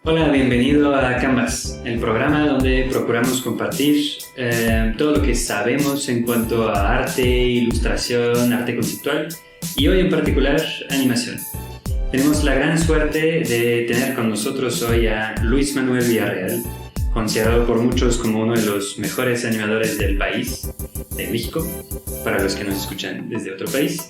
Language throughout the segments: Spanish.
Hola, bienvenido a Canvas, el programa donde procuramos compartir todo lo que sabemos en cuanto a arte, ilustración, arte conceptual y hoy en particular animación. Tenemos la gran suerte de tener con nosotros hoy a Luis Manuel Villarreal, considerado por muchos como uno de los mejores animadores del país, de México, para los que nos escuchan desde otro país.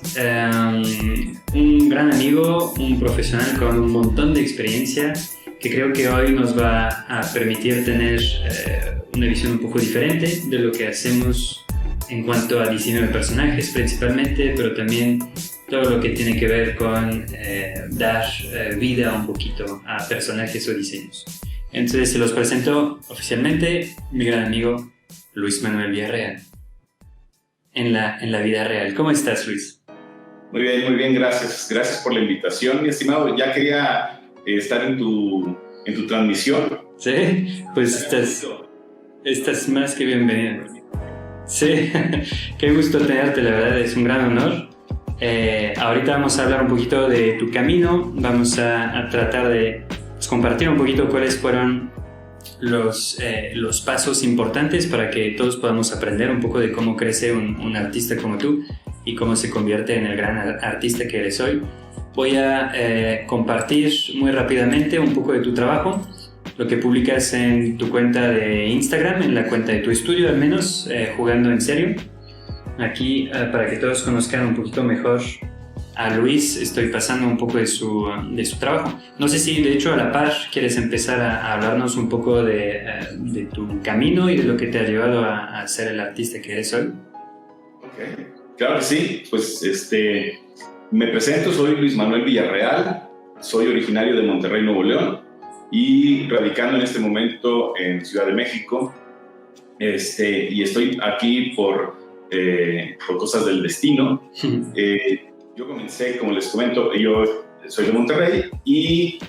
Un gran amigo, un profesional con un montón de experiencia que creo que hoy nos va a permitir tener una visión un poco diferente de lo que hacemos en cuanto a diseño de personajes principalmente, pero también todo lo que tiene que ver con dar vida un poquito a personajes o diseños. Entonces se los presento oficialmente mi gran amigo Luis Manuel Villarreal en la vida real. ¿Cómo estás, Luis? Muy bien, gracias. Gracias por la invitación, mi estimado. Ya quería estar en tu transmisión. Sí, pues estás más que bienvenido. Sí, qué gusto tenerte, la verdad, es un gran honor. Ahorita vamos a hablar un poquito de tu camino, vamos a tratar de compartir un poquito cuáles fueron los pasos importantes para que todos podamos aprender un poco de cómo crece un artista como tú y cómo se convierte en el gran artista que eres hoy. Voy a compartir muy rápidamente un poco de tu trabajo, lo que publicas en tu cuenta de Instagram, en la cuenta de tu estudio al menos, Jugando en Serio. Aquí, para que todos conozcan un poquito mejor a Luis, estoy pasando un poco de su trabajo. No sé si de hecho a la par quieres empezar a hablarnos un poco de tu camino y de lo que te ha llevado a ser el artista que eres hoy. Okay. Claro que sí, pues me presento, soy Luis Manuel Villarreal, soy originario de Monterrey, Nuevo León y radicando en este momento en Ciudad de México, y estoy aquí por cosas del destino. Yo comencé, como les comento, yo soy de Monterrey y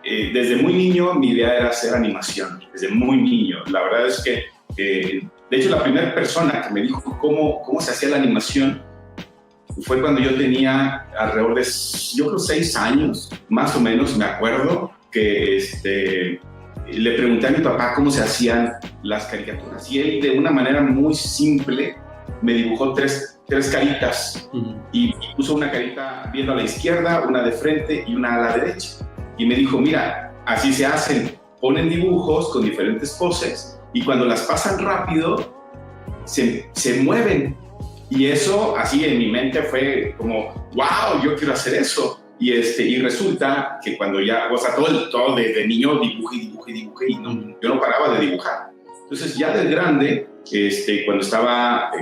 desde muy niño mi idea era hacer animación, desde muy niño. La verdad es que, de hecho, la primera persona que me dijo cómo se hacía la animación fue cuando yo tenía alrededor de, yo creo, 6 años, más o menos, me acuerdo, que le pregunté a mi papá cómo se hacían las caricaturas y él, de una manera muy simple, me dibujó tres caritas y puso una carita viendo a la izquierda, una de frente y una a la derecha. Y me dijo, mira, así se hacen, ponen dibujos con diferentes poses y cuando las pasan rápido, se mueven. Y eso, así en mi mente fue como, wow, yo quiero hacer eso. Y resulta que cuando ya, o sea, todo desde niño dibujé y yo no paraba de dibujar. Entonces ya de grande, cuando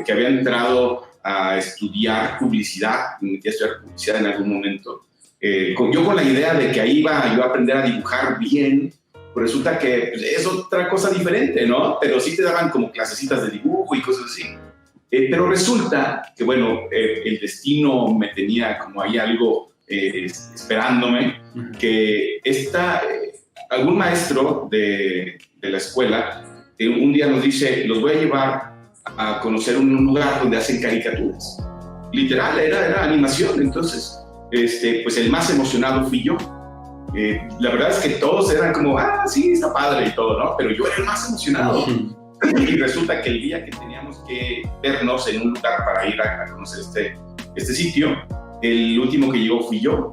que había entrado a estudiar publicidad, me metí a estudiar publicidad en algún momento, yo con la idea de que ahí iba yo a aprender a dibujar bien, pues resulta que es otra cosa diferente, ¿no? Pero sí te daban como clasecitas de dibujo y cosas así. Pero resulta que, bueno, el destino me tenía como ahí algo esperándome, que algún maestro de la escuela un día nos dice, los voy a llevar a conocer un lugar donde hacen caricaturas. Literal, era animación. Entonces, pues el más emocionado fui yo. La verdad es que todos eran como, sí, está padre y todo, ¿no? Pero yo era el más emocionado. Y resulta que el día que teníamos que vernos en un lugar para ir a conocer este sitio, el último que llegó fui yo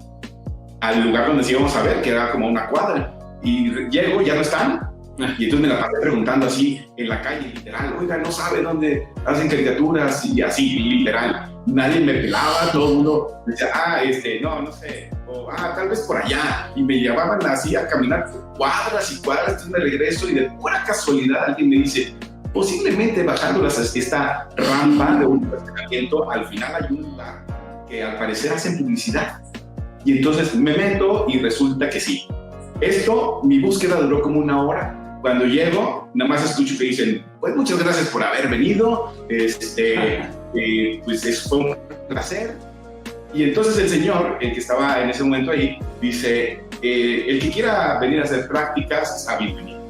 al lugar donde nos íbamos a ver, que era como una cuadra. Y llego, ya no están. Y entonces me la pasé preguntando así en la calle, literal, oiga, no sabe dónde hacen caricaturas, y así, literal. Nadie me pelaba, todo el mundo decía, no sé, o tal vez por allá. Y me llevaban así a caminar cuadras y cuadras, entonces me regreso y de pura casualidad alguien me dice, posiblemente bajando esta rampa de un estacionamiento, al final hay un lugar que al parecer hacen publicidad. Y entonces me meto y resulta que sí. Mi búsqueda duró como 1 hora. Cuando llego, nada más escucho que dicen, pues muchas gracias por haber venido, pues eso fue un placer. Y entonces el señor, el que estaba en ese momento ahí, dice, el que quiera venir a hacer prácticas está bienvenido.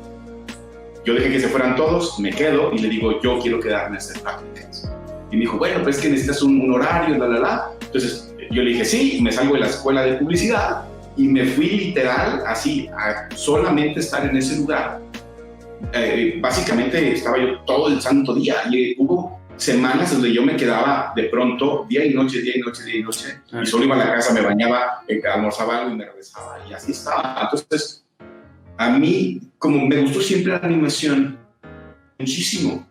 Yo dejé que se fueran todos, me quedo y le digo, yo quiero quedarme a hacer prácticas. Y me dijo, bueno, pues es que necesitas un horario, Entonces yo le dije, sí, me salgo de la escuela de publicidad y me fui literal así a solamente estar en ese lugar. Básicamente estaba yo todo el santo día y hubo semanas donde yo me quedaba de pronto día y noche, día y noche, día y noche, y solo iba a la casa, me bañaba, almorzaba algo y me regresaba, y así estaba. Entonces, a mí, como me gustó siempre la animación, muchísimo.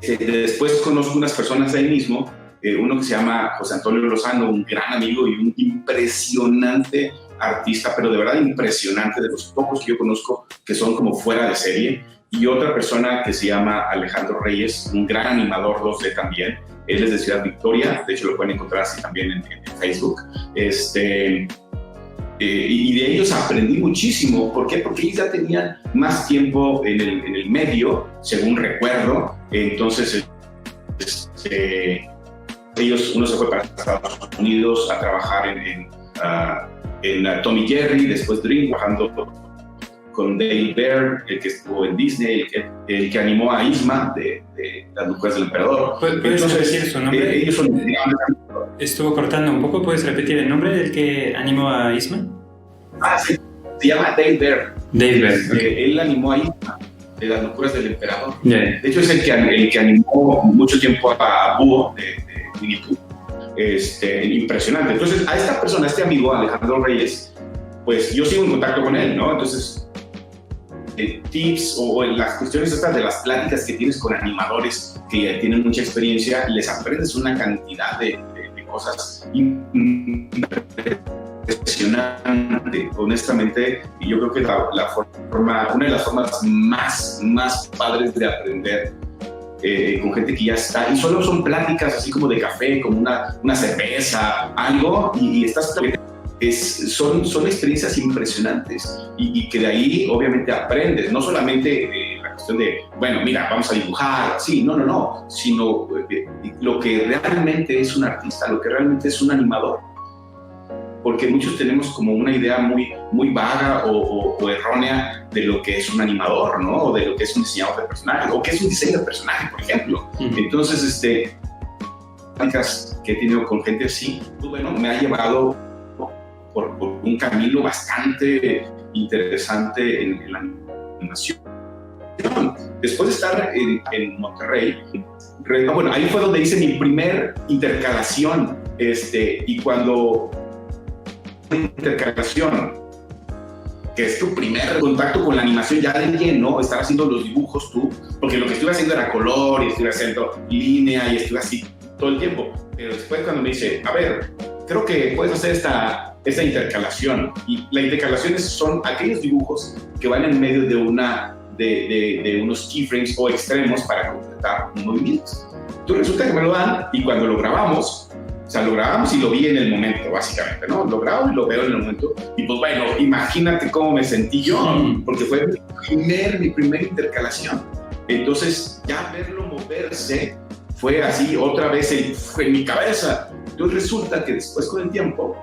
Después conozco unas personas ahí mismo, uno que se llama José Antonio Lozano, un gran amigo y un impresionante artista, pero de verdad impresionante, de los pocos que yo conozco que son como fuera de serie, y otra persona que se llama Alejandro Reyes, un gran animador 2D también. Él es de Ciudad Victoria, de hecho lo pueden encontrar así también en Facebook. Y de ellos aprendí muchísimo. ¿Por qué? Porque ellos ya tenían más tiempo en el medio, según recuerdo. Entonces, uno se fue para Estados Unidos a trabajar en Tom y Jerry, después Dream, trabajando con Dale Bear, el que estuvo en Disney, el que animó a Isma de Las Locuras del Emperador. ¿Puedes repetir su nombre? Ellos son... Estuvo cortando un poco, ¿puedes repetir el nombre del que animó a Isma? Sí, se llama Dale Bear. Dale Bear. Él animó a Isma de Las Locuras del Emperador. Yeah. De hecho, es el que animó mucho tiempo a Búho de Winnie Pooh. Impresionante. Entonces, a esta persona, a este amigo, Alejandro Reyes, pues yo sigo en contacto con él, ¿no? Entonces, tips o las cuestiones estas de las pláticas que tienes con animadores que tienen mucha experiencia, les aprendes una cantidad de cosas impresionante, honestamente, y yo creo que una de las formas más padres de aprender con gente que ya está, y solo son pláticas así como de café, como una cerveza, algo, y estás... son experiencias impresionantes y que de ahí obviamente aprendes, no solamente la cuestión de, bueno, mira, vamos a dibujar, sí, no, sino lo que realmente es un artista, lo que realmente es un animador. Porque muchos tenemos como una idea muy vaga o errónea de lo que es un animador, ¿no? O de lo que es un diseñador de personajes, o que es un diseño de personaje, por ejemplo. Entonces, pláticas que he tenido con gente así, pues bueno, me ha llevado por un camino bastante interesante en la animación. Después de estar en Monterrey, bueno, ahí fue donde hice mi primer intercalación, y cuando intercalación, que es tu primer contacto con la animación ya de lleno, estar haciendo los dibujos tú, porque lo que estuve haciendo era color y estuve haciendo línea y estuve así todo el tiempo, pero después cuando me dice, a ver, creo que puedes hacer esta intercalación, y las intercalaciones son aquellos dibujos que van en medio de unos keyframes o extremos para completar un movimiento. Entonces resulta que me lo dan, y cuando lo grabamos, y lo vi en el momento, básicamente, ¿no? Lo grabo y lo veo en el momento, y pues bueno, imagínate cómo me sentí yo, porque fue mi primer intercalación. Entonces ya verlo moverse fue así otra vez en mi cabeza. Entonces resulta que después, con el tiempo,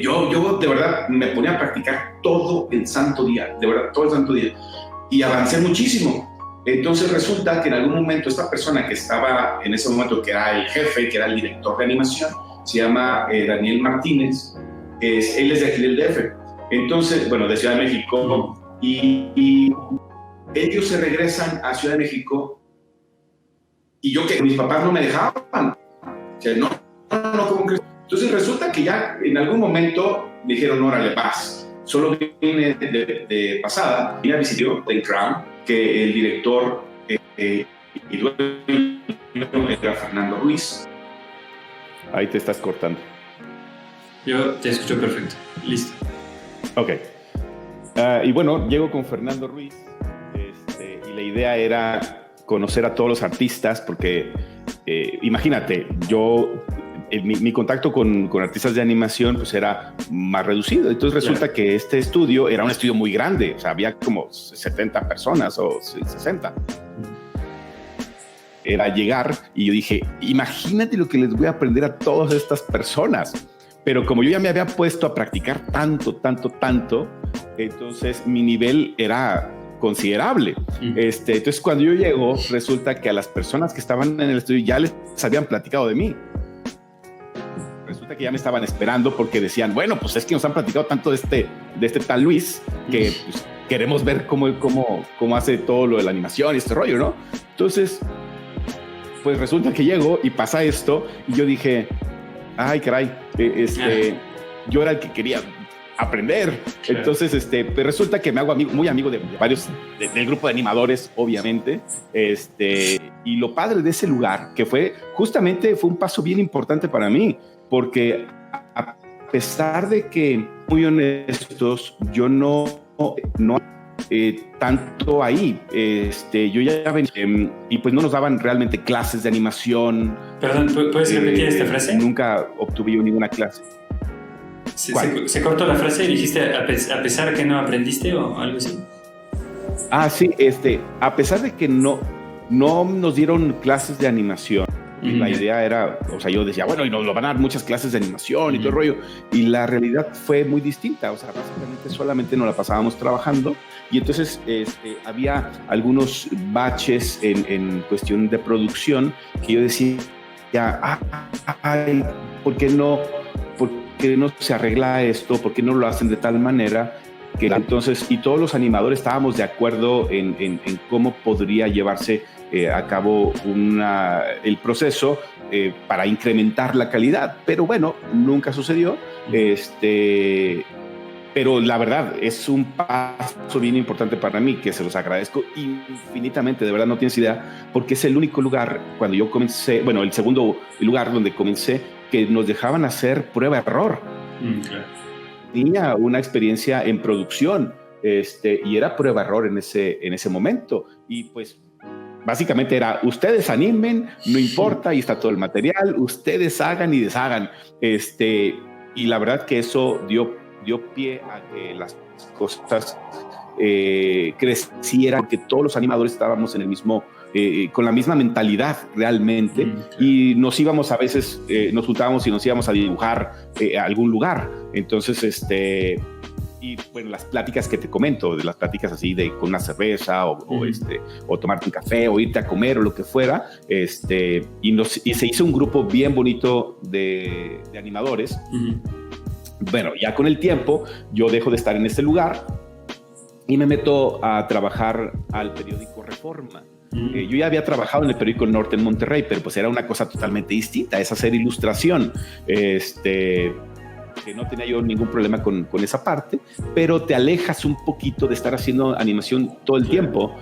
yo de verdad me ponía a practicar todo el santo día, de verdad, todo el santo día, y avancé muchísimo. Entonces resulta que en algún momento esta persona que estaba en ese momento, que era el jefe, que era el director de animación, se llama Daniel Martínez, él es de aquí del DF, entonces, bueno, de Ciudad de México, y ellos se regresan a Ciudad de México, y yo que mis papás no me dejaban, o sea, no, ¿cómo crees? Entonces resulta que ya en algún momento me dijeron, órale, paz. Solo vine de pasada, vine a visitar The Crown, que el director y dueño era Fernando Ruiz. Ahí te estás cortando. Yo te escucho perfecto. Listo. Ok. Y bueno, llego con Fernando Ruiz, y la idea era conocer a todos los artistas, porque imagínate, mi contacto con artistas de animación pues era más reducido. Entonces resulta que este estudio era un estudio muy grande, o sea, había como 70 personas o 60. Era llegar y yo dije, imagínate lo que les voy a aprender a todas estas personas. Pero como yo ya me había puesto a practicar tanto, entonces mi nivel era considerable. Entonces cuando yo llego, resulta que a las personas que estaban en el estudio ya les habían platicado de mí. cuenta que ya me estaban esperando porque decían, bueno, pues es que nos han platicado tanto de este tal Luis que pues, queremos ver cómo hace todo lo de la animación y este rollo, ¿no? Entonces, pues resulta que llego y pasa esto y yo dije, ay, caray, yo era el que quería aprender. Claro. Entonces, pues resulta que me hago muy amigo de varios del grupo de animadores, obviamente. Y lo padre de ese lugar, que fue un paso bien importante para mí, porque a pesar de que, muy honestos, yo no tanto ahí, yo ya venía, y pues no nos daban realmente clases de animación. Perdón, ¿puedes repetir esta frase? Nunca obtuve ninguna clase. ¿Se cortó la frase y dijiste a pesar que no aprendiste o algo así? Ah, sí, a pesar de que no nos dieron clases de animación, la idea era, o sea, yo decía, bueno, y nos lo van a dar muchas clases de animación y todo el rollo, y la realidad fue muy distinta, o sea, básicamente solamente nos la pasábamos trabajando, y entonces había algunos baches en cuestión de producción que yo decía, ay, ¿por qué no se arregla esto? ¿Por qué no lo hacen de tal manera? Que entonces, y todos los animadores estábamos de acuerdo en cómo podría llevarse a cabo el proceso para incrementar la calidad. Pero bueno, nunca sucedió. Pero la verdad es un paso bien importante para mí, que se los agradezco infinitamente, de verdad no tienes idea, porque es el único lugar, cuando yo comencé, bueno, el segundo lugar donde comencé, que nos dejaban hacer prueba-error. Claro. Tenía una experiencia en producción, y era prueba-error en ese momento, y pues básicamente era, ustedes animen, no importa, y está todo el material, ustedes hagan y deshagan, y la verdad que eso dio pie a que las cosas crecieran, que todos los animadores estábamos en el mismo, con la misma mentalidad realmente, y nos íbamos a veces, nos juntábamos y nos íbamos a dibujar a algún lugar. Entonces, y bueno, las pláticas que te comento, de las pláticas así con una cerveza o tomarte un café o irte a comer o lo que fuera, y se hizo un grupo bien bonito de animadores. Bueno, ya con el tiempo yo dejo de estar en este lugar y me meto a trabajar al periódico Reforma. Yo ya había trabajado en el periódico El Norte en Monterrey, pero pues era una cosa totalmente distinta, es hacer ilustración, que no tenía yo ningún problema con esa parte, pero te alejas un poquito de estar haciendo animación todo el tiempo,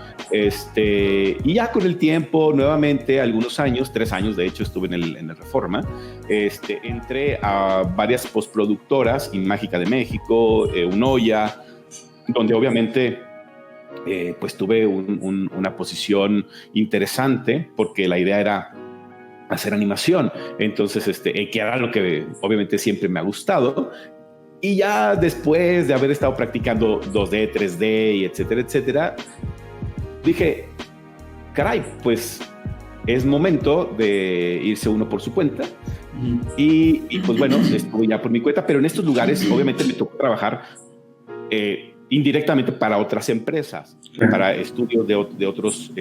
y ya con el tiempo, nuevamente, algunos años, 3 años de hecho estuve en el Reforma, entré a varias postproductoras, Mágica de México, Unoya, donde obviamente pues tuve una posición interesante, porque la idea era hacer animación. Entonces, que era lo que obviamente siempre me ha gustado. Y ya después de haber estado practicando 2D, 3D y etcétera, etcétera, dije, caray, pues es momento de irse uno por su cuenta. Y pues bueno, estuve ya por mi cuenta, pero en estos lugares obviamente me tocó trabajar indirectamente para otras empresas, para estudios de otros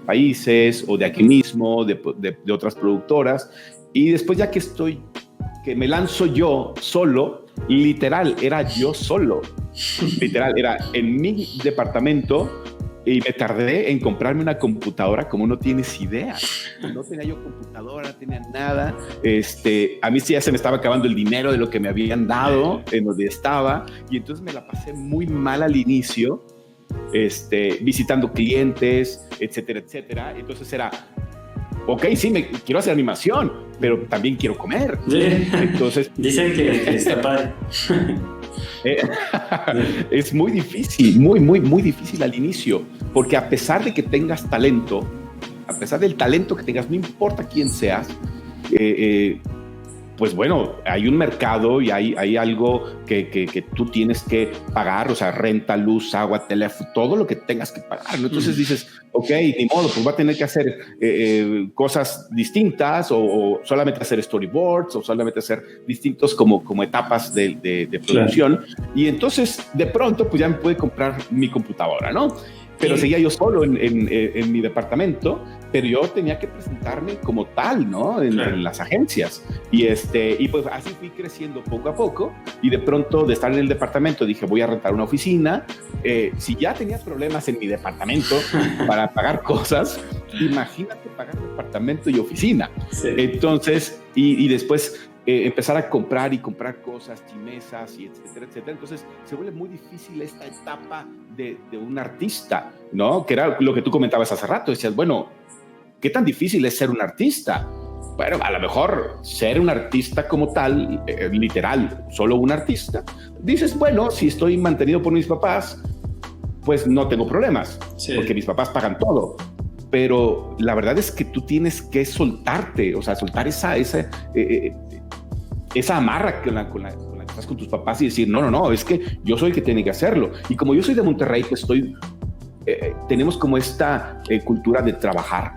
países o de aquí mismo, de otras productoras. Y después ya que me lanzo yo solo, literal, era yo solo. Literal, era en mi departamento y me tardé en comprarme una computadora como no tienes idea. No tenía yo computadora, no tenía nada. A mí sí ya se me estaba acabando el dinero de lo que me habían dado en donde estaba, y entonces me la pasé muy mal al inicio, visitando clientes, etcétera, etcétera. Entonces era, ok, sí, quiero hacer animación, pero también quiero comer. Entonces dicen que está padre. Es muy difícil, muy difícil al inicio, porque a pesar de que tengas talento, a pesar del talento que tengas, no importa quién seas, pues bueno, hay un mercado y hay algo que tú tienes que pagar, o sea, renta, luz, agua, teléfono, todo lo que tengas que pagar, ¿no? Entonces dices, ok, ni modo, pues va a tener que hacer cosas distintas o solamente hacer storyboards o solamente hacer distintos como etapas de producción. Claro. Y entonces, de pronto, pues ya me pude comprar mi computadora, ¿no? Pero seguía yo solo en mi departamento pero yo tenía que presentarme como tal, ¿no? En las agencias. Y pues así fui creciendo poco a poco, y de pronto de estar en el departamento dije, voy a rentar una oficina. Si ya tenía problemas en mi departamento para pagar cosas, imagínate pagar departamento y oficina. Sí. Entonces, y después empezar a comprar cosas, mesas, y etcétera, etcétera. Entonces se vuelve muy difícil esta etapa de un artista, ¿no? Que era lo que tú comentabas hace rato. Decías, bueno, ¿qué tan difícil es ser un artista? Bueno, a lo mejor ser un artista como tal, literal, solo un artista, dices, bueno, si estoy mantenido por mis papás, pues no tengo problemas, sí, porque mis papás pagan todo. Pero la verdad es que tú tienes que soltarte, o sea, soltar esa amarra con la que estás con tus papás y decir, no, es que yo soy el que tiene que hacerlo. Y como yo soy de Monterrey, pues tenemos como esta cultura de trabajar.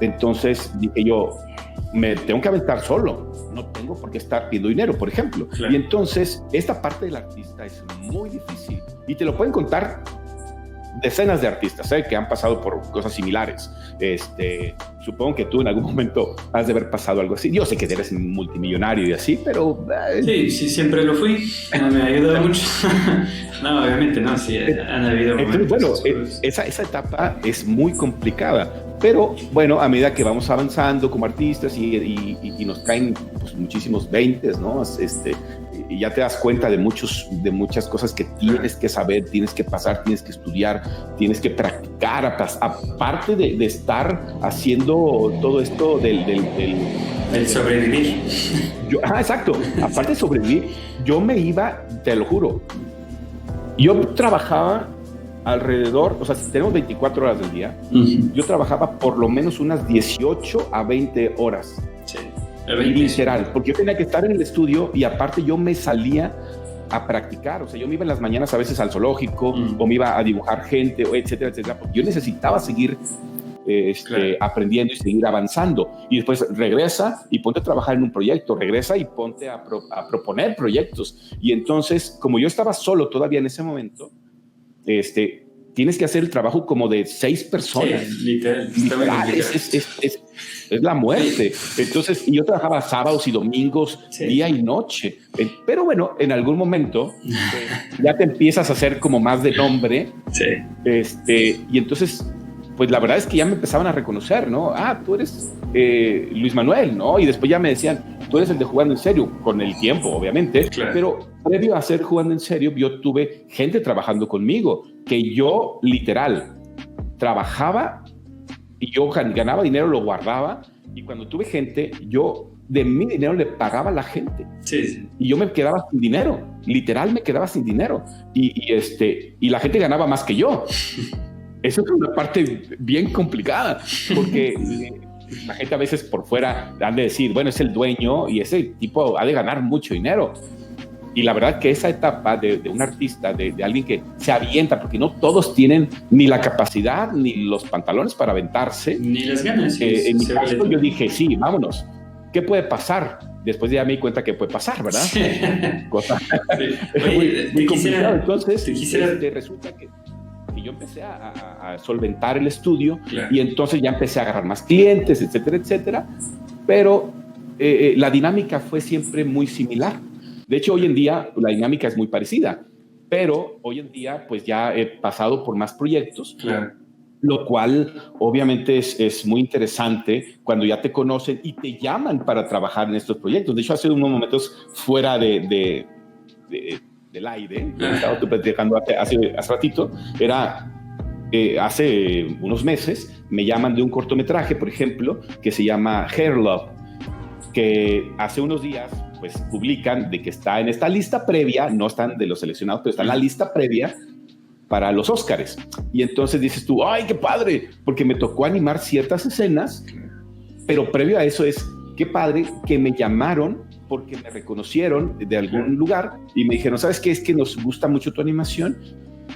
Entonces dije yo, me tengo que aventar solo, no tengo por qué estar pidiendo dinero, por ejemplo. Claro. Y entonces esta parte del artista es muy difícil, y te lo pueden contar decenas de artistas que han pasado por cosas similares. Supongo que tú en algún momento has de haber pasado algo así. Yo sé que eres multimillonario y así, pero... Sí, siempre lo fui. Me ha ayudado mucho. No, obviamente no, sí, han habido momentos. Entonces, bueno, esa etapa es muy complicada, pero bueno, a medida que vamos avanzando como artistas y nos caen pues, muchísimos 20s, ¿no? Y ya te das cuenta de muchas cosas que tienes que saber, tienes que pasar, tienes que estudiar, tienes que practicar, aparte de estar haciendo todo esto del sobrevivir. Exacto. Aparte de sobrevivir, yo me iba, te lo juro, yo trabajaba alrededor, o sea, si tenemos 24 horas del día, yo trabajaba por lo menos unas 18 a 20 horas. Sí. Literal, porque yo tenía que estar en el estudio, y aparte yo me salía a practicar, o sea, yo me iba en las mañanas a veces al zoológico, o me iba a dibujar gente, etcétera, etcétera, porque yo necesitaba seguir aprendiendo y seguir avanzando. Y después regresa y ponte a trabajar en un proyecto, regresa y ponte a proponer proyectos. Y entonces, como yo estaba solo todavía en ese momento, tienes que hacer el trabajo como de 6 personas. Sí, literal. Es la muerte. Entonces, yo trabajaba sábados y domingos, sí, día y noche. Pero bueno, en algún momento ya te empiezas a hacer como más de nombre. Sí. Y entonces, pues la verdad es que ya me empezaban a reconocer, ¿no? Tú eres Luis Manuel, ¿no? Y después ya me decían, tú eres el de Jugando en Serio, con el tiempo, obviamente. Claro. Pero previo a ser Jugando en Serio, yo tuve gente trabajando conmigo, que yo literal trabajaba y yo ganaba dinero, lo guardaba, y cuando tuve gente, yo de mi dinero le pagaba a la gente. Sí, sí. Y yo me quedaba sin dinero, literal me quedaba sin dinero, y la gente ganaba más que yo. Eso es una parte bien complicada, porque la gente a veces por fuera han de decir, bueno, es el dueño y ese tipo ha de ganar mucho dinero. Y la verdad que esa etapa de un artista, de alguien que se avienta, porque no todos tienen ni la capacidad ni los pantalones para aventarse. Ni las ganas. En mi caso yo dije, sí, vámonos. ¿Qué puede pasar? Después ya me di cuenta que puede pasar, ¿verdad? Sí. Cosa Oye, muy complicado. Entonces, resulta que yo empecé a solventar el estudio, claro, y entonces ya empecé a agarrar más clientes, etcétera, etcétera. Pero la dinámica fue siempre muy similar. De hecho, hoy en día la dinámica es muy parecida, pero hoy en día pues ya he pasado por más proyectos, claro, lo cual obviamente es muy interesante cuando ya te conocen y te llaman para trabajar en estos proyectos. De hecho, hace unos momentos fuera del aire, estaba platicando hace ratito, hace unos meses me llaman de un cortometraje, por ejemplo, que se llama Hair Love, que hace unos días pues publican de que está en esta lista previa, no están de los seleccionados, pero está en la lista previa para los Óscares. Y entonces dices tú, ¡ay, qué padre! Porque me tocó animar ciertas escenas, pero previo a eso es, qué padre que me llamaron porque me reconocieron de algún lugar y me dijeron, ¿sabes qué? Es que nos gusta mucho tu animación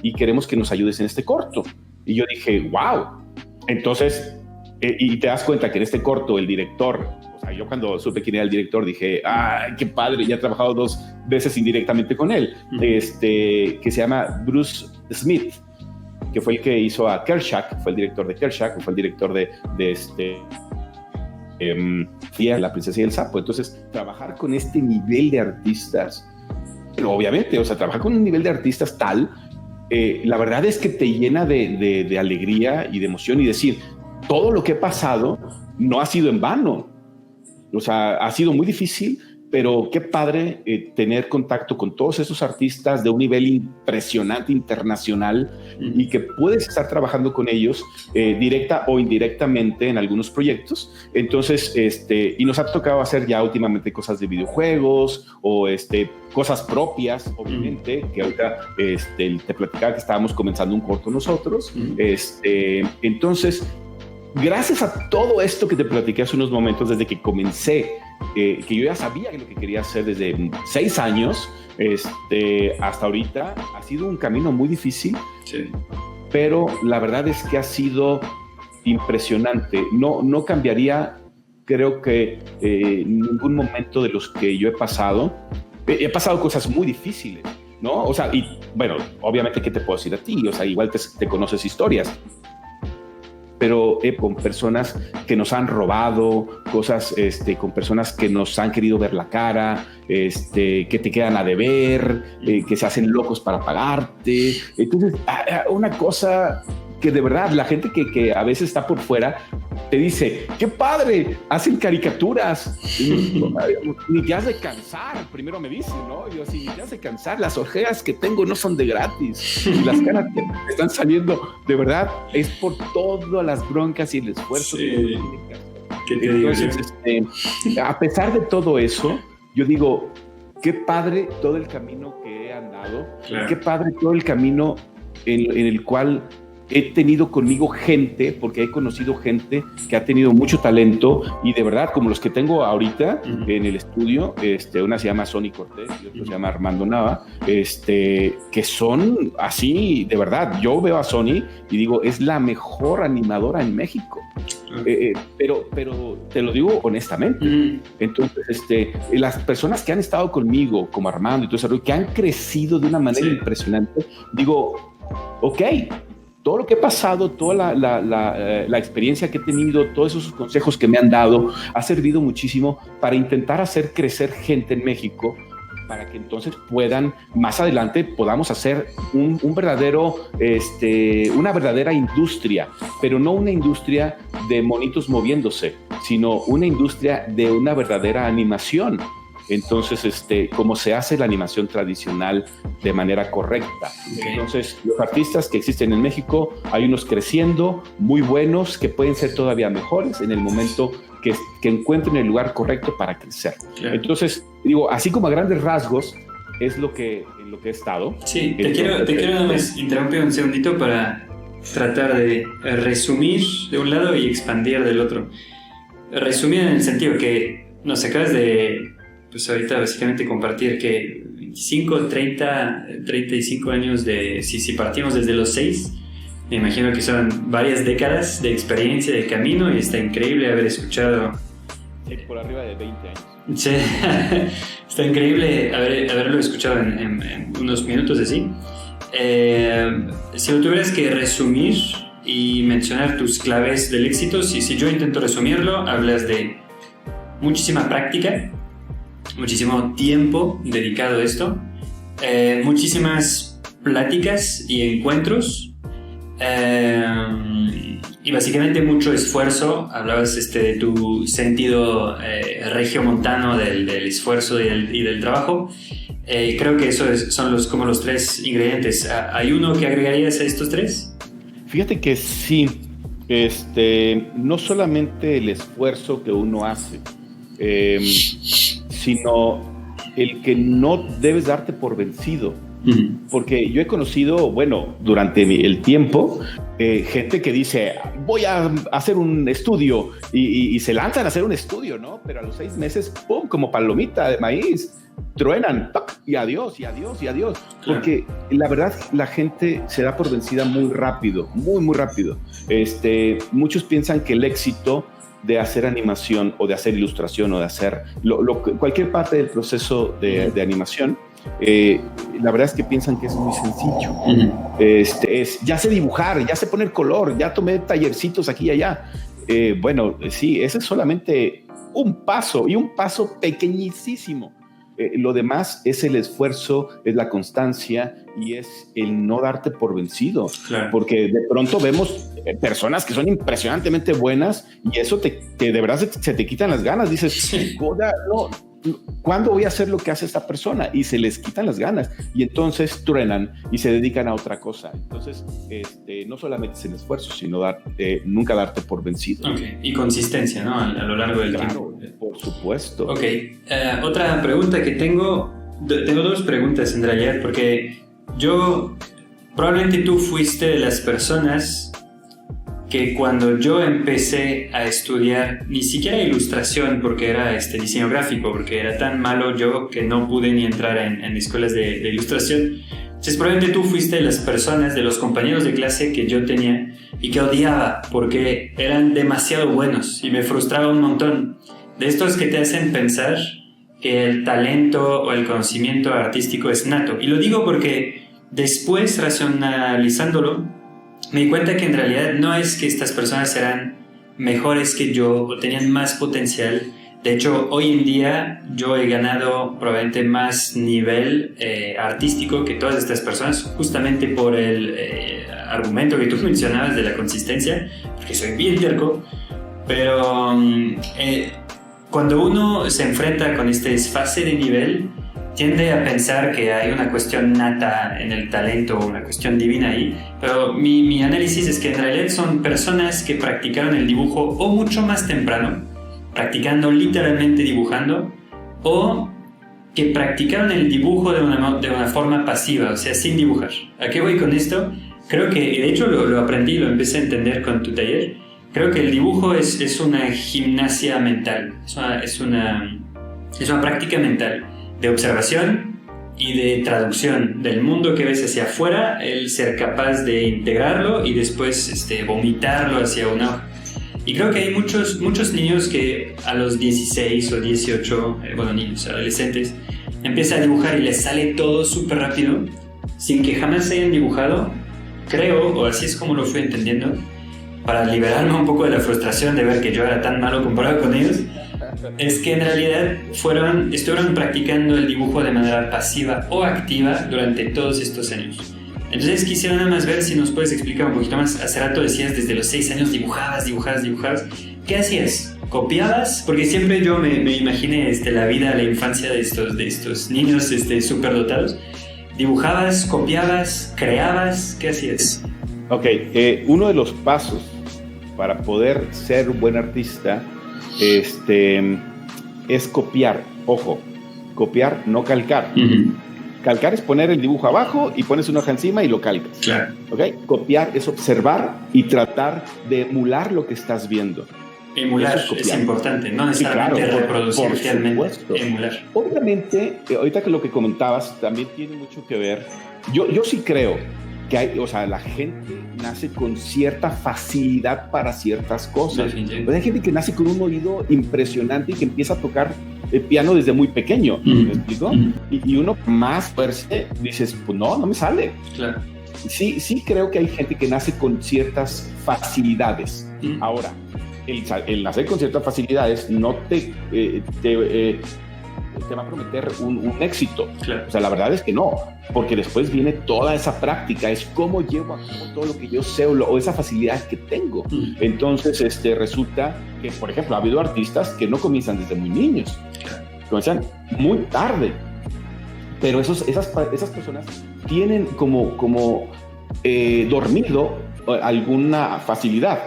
y queremos que nos ayudes en este corto. Y yo dije, ¡wow! Entonces, y te das cuenta que en este corto el director, o sea, yo cuando supe quién era el director dije, ¡ay, qué padre! Ya he trabajado 2 veces indirectamente con él, que se llama Bruce Smith. que fue el que hizo a Kershak, fue el director de Kershak, fue el director de La princesa y el sapo. Entonces, trabajar con este nivel de artistas, pero obviamente, o sea, trabajar con un nivel de artistas tal, la verdad es que te llena de alegría y de emoción y decir, todo lo que he pasado no ha sido en vano. O sea, ha sido muy difícil, pero qué padre tener contacto con todos esos artistas de un nivel impresionante, internacional, y que puedes estar trabajando con ellos directa o indirectamente en algunos proyectos. Entonces, y nos ha tocado hacer ya últimamente cosas de videojuegos o cosas propias, obviamente, que ahorita te platicaba que estábamos comenzando un corto nosotros. Entonces, gracias a todo esto que te platiqué hace unos momentos, desde que comencé, que yo ya sabía lo que quería hacer desde 6 años hasta ahorita, ha sido un camino muy difícil, sí, pero la verdad es que ha sido impresionante. No cambiaría, creo que ningún momento de los que yo he pasado. He pasado cosas muy difíciles, ¿no? O sea, y bueno, obviamente, ¿qué te puedo decir a ti? O sea, igual te conoces historias, pero con personas que nos han robado, cosas con personas que nos han querido ver la cara, que te quedan a deber, que se hacen locos para pagarte. Entonces, una cosa que de verdad la gente que a veces está por fuera te dice, ¡qué padre! Hacen caricaturas. Ni te has de cansar, primero me dicen, ¿no? Y yo, sí, ni te has de cansar, las ojeras que tengo no son de gratis. Y las caras que me están saliendo, de verdad, es por todas las broncas y el esfuerzo. Sí. Entonces, a pesar de todo eso, yo digo, qué padre todo el camino que he andado, claro. Qué padre todo el camino en el cual he tenido conmigo gente, porque he conocido gente que ha tenido mucho talento, y de verdad, como los que tengo ahorita en el estudio, una se llama Sony Cortés y otro se llama Armando Nava, que son así, de verdad, yo veo a Sony y digo, es la mejor animadora en México. Pero te lo digo honestamente. Entonces, las personas que han estado conmigo, como Armando y todo eso, que han crecido de una manera impresionante, digo, ok, todo lo que he pasado, toda la experiencia que he tenido, todos esos consejos que me han dado, ha servido muchísimo para intentar hacer crecer gente en México, para que entonces más adelante podamos hacer una verdadera industria, pero no una industria de monitos moviéndose, sino una industria de una verdadera animación. Entonces, como se hace la animación tradicional de manera correcta. Okay. Entonces, los artistas que existen en México, hay unos creciendo, muy buenos, que pueden ser todavía mejores en el momento que encuentren el lugar correcto para crecer. Claro. Entonces, digo, así como a grandes rasgos, es en lo que he estado. Sí, te quiero nada más interrumpir un segundito para tratar de resumir de un lado y expandir del otro. Resumir en el sentido que nos acabas de, pues ahorita básicamente compartir que 25, 30, 35 años si partimos desde los 6, me imagino que son varias décadas de experiencia, de camino, y está increíble haber escuchado. Sí, por arriba de 20 años. Sí, está increíble haberlo escuchado en unos minutos así. Si lo tuvieras que resumir y mencionar tus claves del éxito, si yo intento resumirlo, hablas de muchísima práctica, muchísimo tiempo dedicado a esto, muchísimas pláticas y encuentros, y básicamente mucho esfuerzo. Hablabas de tu sentido regiomontano del esfuerzo y del trabajo. Creo que esos son como los 3 ingredientes. ¿Hay uno que agregarías a estos 3? Fíjate que sí, no solamente el esfuerzo que uno hace, sino el que no debes darte por vencido. Porque yo he conocido, durante el tiempo, gente que dice, voy a hacer un estudio, y se lanzan a hacer un estudio, ¿no? Pero a los 6 meses, ¡pum!, como palomita de maíz, truenan, ¡tac!, y adiós, y adiós, y adiós. Claro. Porque la verdad, la gente se da por vencida muy rápido, muy, muy rápido. Muchos piensan que el éxito de hacer animación o de hacer ilustración o de hacer cualquier parte del proceso de animación la verdad es que piensan que es muy sencillo. Ya sé dibujar, ya sé poner color, ya tomé tallercitos aquí y allá. Bueno, sí, ese es solamente un paso y un paso pequeñísimo. Lo demás es el esfuerzo, es la constancia y es el no darte por vencido. Claro. Porque de pronto vemos personas que son impresionantemente buenas y eso que de verdad se te quitan las ganas. Dices, Sí. no, ¿cuándo voy a hacer lo que hace esta persona? Y se les quitan las ganas y entonces truenan y se dedican a otra cosa. Entonces, no solamente es el esfuerzo, sino nunca darte por vencido. Okay. Y consistencia, ¿no? A lo largo del tiempo. Por supuesto. Ok. Otra pregunta que tengo dos preguntas en realidad, porque probablemente tú fuiste de las personas que cuando yo empecé a estudiar ni siquiera ilustración, porque era diseño gráfico, porque era tan malo yo que no pude ni entrar en escuelas de ilustración. Entonces probablemente tú fuiste de las personas, de los compañeros de clase que yo tenía y que odiaba porque eran demasiado buenos y me frustraba un montón. De estos que te hacen pensar que el talento o el conocimiento artístico es nato. Y lo digo porque después, racionalizándolo, me di cuenta que en realidad no es que estas personas eran mejores que yo o tenían más potencial. De hecho, hoy en día yo he ganado probablemente más nivel artístico que todas estas personas, justamente por el argumento que tú mencionabas de la consistencia, porque soy bien terco, pero cuando uno se enfrenta con este desfase de nivel, tiende a pensar que hay una cuestión nata en el talento o una cuestión divina ahí, pero mi análisis es que en realidad son personas que practicaron el dibujo o mucho más temprano, practicando literalmente dibujando, o que practicaron el dibujo de una forma pasiva, o sea, sin dibujar. ¿A qué voy con esto? Creo que, de hecho lo aprendí, lo empecé a entender con tu taller. Creo que el dibujo es una gimnasia mental, es una práctica mental de observación y de traducción del mundo que ves hacia afuera, el ser capaz de integrarlo y después vomitarlo hacia una hoja. Y creo que hay muchos niños que a los 16 o 18, niños, adolescentes, empiezan a dibujar y les sale todo súper rápido, sin que jamás hayan dibujado, creo, o así es como lo fui entendiendo, para liberarme un poco de la frustración de ver que yo era tan malo comparado con ellos, es que en realidad estuvieron practicando el dibujo de manera pasiva o activa durante todos estos años. Entonces quisiera nada más ver si nos puedes explicar un poquito más. Hace rato decías desde los 6 años dibujabas. ¿Qué hacías? ¿Copiabas? Porque siempre yo me imaginé la vida, la infancia de estos niños superdotados. ¿Dibujabas? ¿Copiabas? ¿Creabas? ¿Qué hacías? Ok, uno de los pasos para poder ser un buen artista es copiar. Ojo, copiar, no calcar. Uh-huh. Calcar es poner el dibujo abajo y pones una hoja encima y lo calcas. Claro. ¿Okay? Copiar es observar y tratar de emular lo que estás viendo. Emular es importante, no necesariamente reproducir realmente, emular. Obviamente, ahorita que lo que comentabas también tiene mucho que ver. Yo sí creo que la gente nace con cierta facilidad para ciertas cosas. Pues hay gente que nace con un oído impresionante y que empieza a tocar el piano desde muy pequeño, ¿me explico? Y uno más fuerte dices, pues no me sale. Claro. Sí creo que hay gente que nace con ciertas facilidades. Ahora, el nacer con ciertas facilidades no te va a prometer un éxito. Claro. O sea, la verdad es que no, porque después viene toda esa práctica, es cómo llevo a cabo todo lo que yo sé o esa facilidad que tengo. Entonces, resulta que, por ejemplo, ha habido artistas que no comienzan desde muy niños, comienzan muy tarde, pero esas personas tienen como dormido alguna facilidad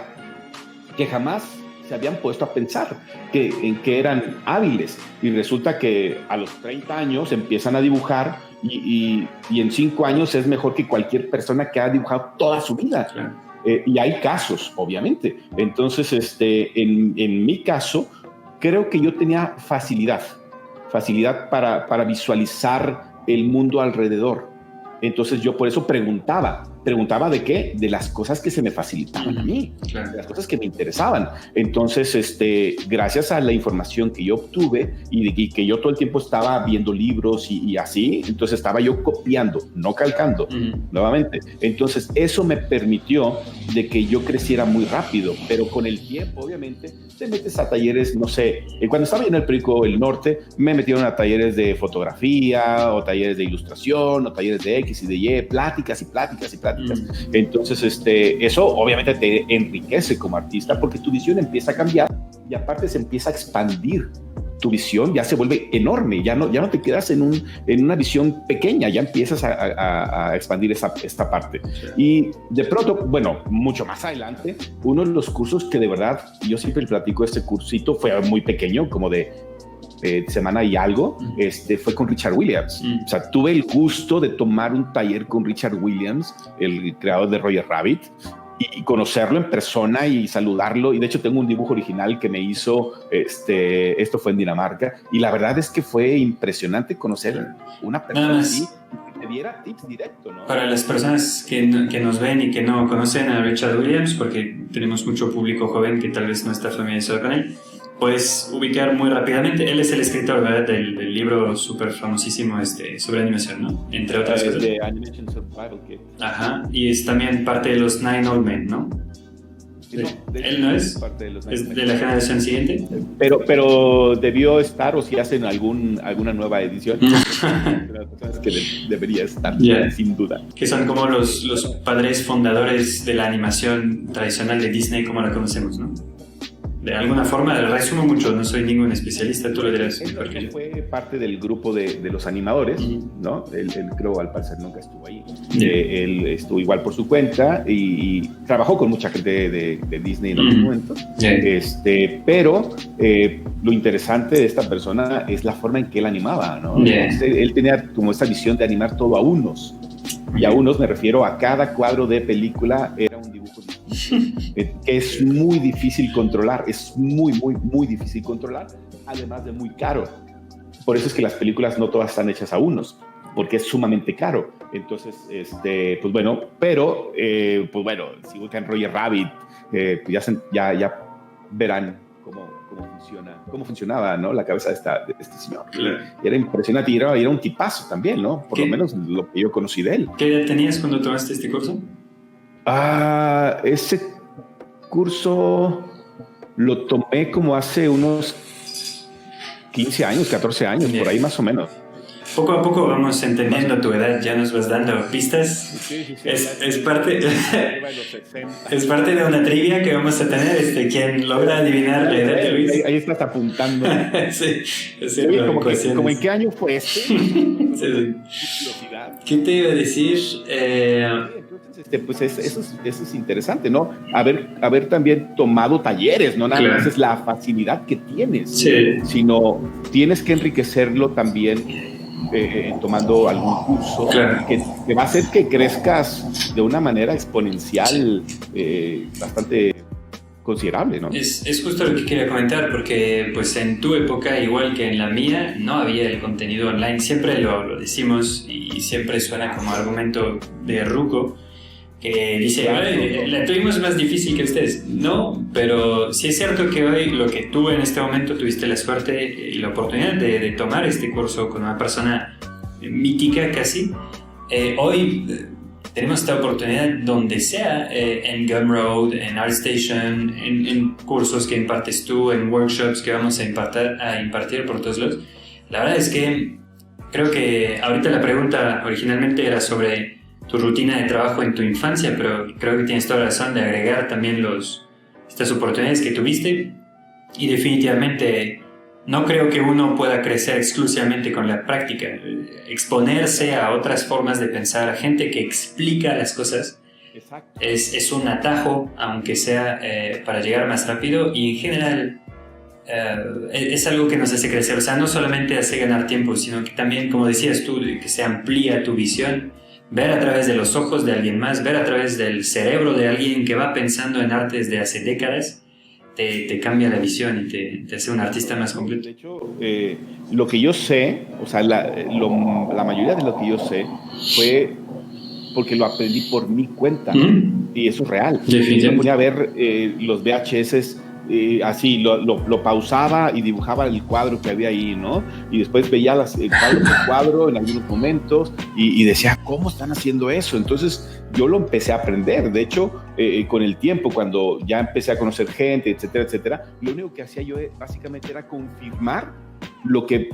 que jamás se habían puesto a pensar en que eran hábiles, y resulta que a los 30 años empiezan a dibujar y en 5 años es mejor que cualquier persona que ha dibujado toda su vida. Claro. Y hay casos, obviamente. Entonces, en mi caso, creo que yo tenía facilidad para visualizar el mundo alrededor. Entonces yo por eso preguntaba, preguntaba de qué, de las cosas que se me facilitaban a mí, claro, de las cosas que me interesaban. Entonces, gracias a la información que yo obtuve y que yo todo el tiempo estaba viendo libros y así, entonces estaba yo copiando, no calcando, nuevamente. Entonces, eso me permitió de que yo creciera muy rápido, pero con el tiempo, obviamente, te metes a talleres, no sé, cuando estaba en el periódico El Norte, me metieron a talleres de fotografía o talleres de ilustración o talleres de X y de Y, pláticas y pláticas y pláticas. Entonces, eso obviamente te enriquece como artista porque tu visión empieza a cambiar y aparte se empieza a expandir. Tu visión ya se vuelve enorme, ya no te quedas en una visión pequeña, ya empiezas a expandir esta parte. Y de pronto, bueno, mucho más adelante, uno de los cursos que de verdad, yo siempre platico, este cursito fue muy pequeño, como de semana y algo, fue con Richard Williams. O sea, tuve el gusto de tomar un taller con Richard Williams, el creador de Roger Rabbit, y conocerlo en persona y saludarlo. Y de hecho tengo un dibujo original que me hizo, esto fue en Dinamarca, y la verdad es que fue impresionante conocer una persona así que te diera tips directo, ¿no? Para las personas que nos ven y que no conocen a Richard Williams, porque tenemos mucho público joven que tal vez no está familiarizado con él, puedes ubicar muy rápidamente. Él es el escritor, ¿verdad?, del libro súper famosísimo sobre animación, ¿no? Entre otras cosas. De Animation Survival Kit. Ajá, y es también parte de los Nine Old Men, ¿no? Él no es, parte de los es de la generación siguiente. Pero debió estar, o si hacen alguna nueva edición, que debería estar, sin duda. Que son como los padres fundadores de la animación tradicional de Disney como la conocemos, ¿no? De alguna forma, resumo mucho, no soy ningún especialista, tú lo dirás. Él fue parte del grupo de los animadores, ¿no? Él creo, al parecer, nunca estuvo ahí. Él estuvo igual por su cuenta y trabajó con mucha gente de Disney en algún momento. Pero lo interesante de esta persona es la forma en que él animaba, ¿no? Él tenía como esta visión de animar todo a unos. Y a unos me refiero a cada cuadro de película era un dibujo que es muy difícil controlar, es muy, muy, muy difícil controlar, además de muy caro. Por eso es que las películas no todas están hechas a unos, porque es sumamente caro. Entonces, pues bueno, pero, pues bueno, si buscan Roger Rabbit, pues ya verán cómo funcionaba, ¿no? La cabeza de este señor. Claro. Era impresionante y era un tipazo también, ¿no? Por lo menos lo que yo conocí de él. ¿Qué edad tenías cuando tomaste este curso? Ese curso lo tomé como hace unos 15 años, 14 años, por ahí más o menos. Poco a poco vamos entendiendo tu edad, ya nos vas dando pistas. Sí. Es parte de una trivia que vamos a tener. Quien logra adivinar la edad de Luis. Ahí estás apuntando. Sí, es cierto. Oye, ¿como en qué año fue Sí. ¿Qué te iba a decir? Pues eso es interesante, ¿no? Haber también tomado talleres, no nada más es la facilidad que tienes, sino tienes que enriquecerlo también tomando algún curso que va a hacer que crezcas de una manera exponencial bastante considerable, ¿no? Es justo lo que quería comentar, porque pues en tu época, igual que en la mía, no había el contenido online. Siempre lo decimos y siempre suena como argumento de ruco, que dice, la tuvimos más difícil que ustedes. No, pero sí es cierto que hoy lo que tú en este momento tuviste la suerte y la oportunidad de tomar este curso con una persona mítica casi, hoy tenemos esta oportunidad donde sea, en Gumroad, en ArtStation, en cursos que impartes tú, en workshops que vamos a impartir por todos lados. La verdad es que creo que ahorita la pregunta originalmente era sobre tu rutina de trabajo en tu infancia, pero creo que tienes toda la razón de agregar también estas oportunidades que tuviste, y definitivamente no creo que uno pueda crecer exclusivamente con la práctica. Exponerse a otras formas de pensar, a gente que explica las cosas, es un atajo, aunque sea para llegar más rápido, y en general es algo que nos hace crecer. O sea, no solamente hace ganar tiempo, sino que también, como decías tú, que se amplía tu visión, ver a través de los ojos de alguien más, ver a través del cerebro de alguien que va pensando en arte desde hace décadas, te cambia la visión y te hace un artista más completo. De hecho, lo que yo sé, o sea, la mayoría de lo que yo sé fue porque lo aprendí por mi cuenta. Y eso es real. Yo me ponía a ver los VHS así, lo pausaba y dibujaba el cuadro que había ahí, ¿no? Y después veía el cuadro por cuadro en algunos momentos y decía, ¿cómo están haciendo eso? Entonces yo lo empecé a aprender. De hecho, con el tiempo, cuando ya empecé a conocer gente, etcétera, etcétera, lo único que hacía yo básicamente era confirmar lo que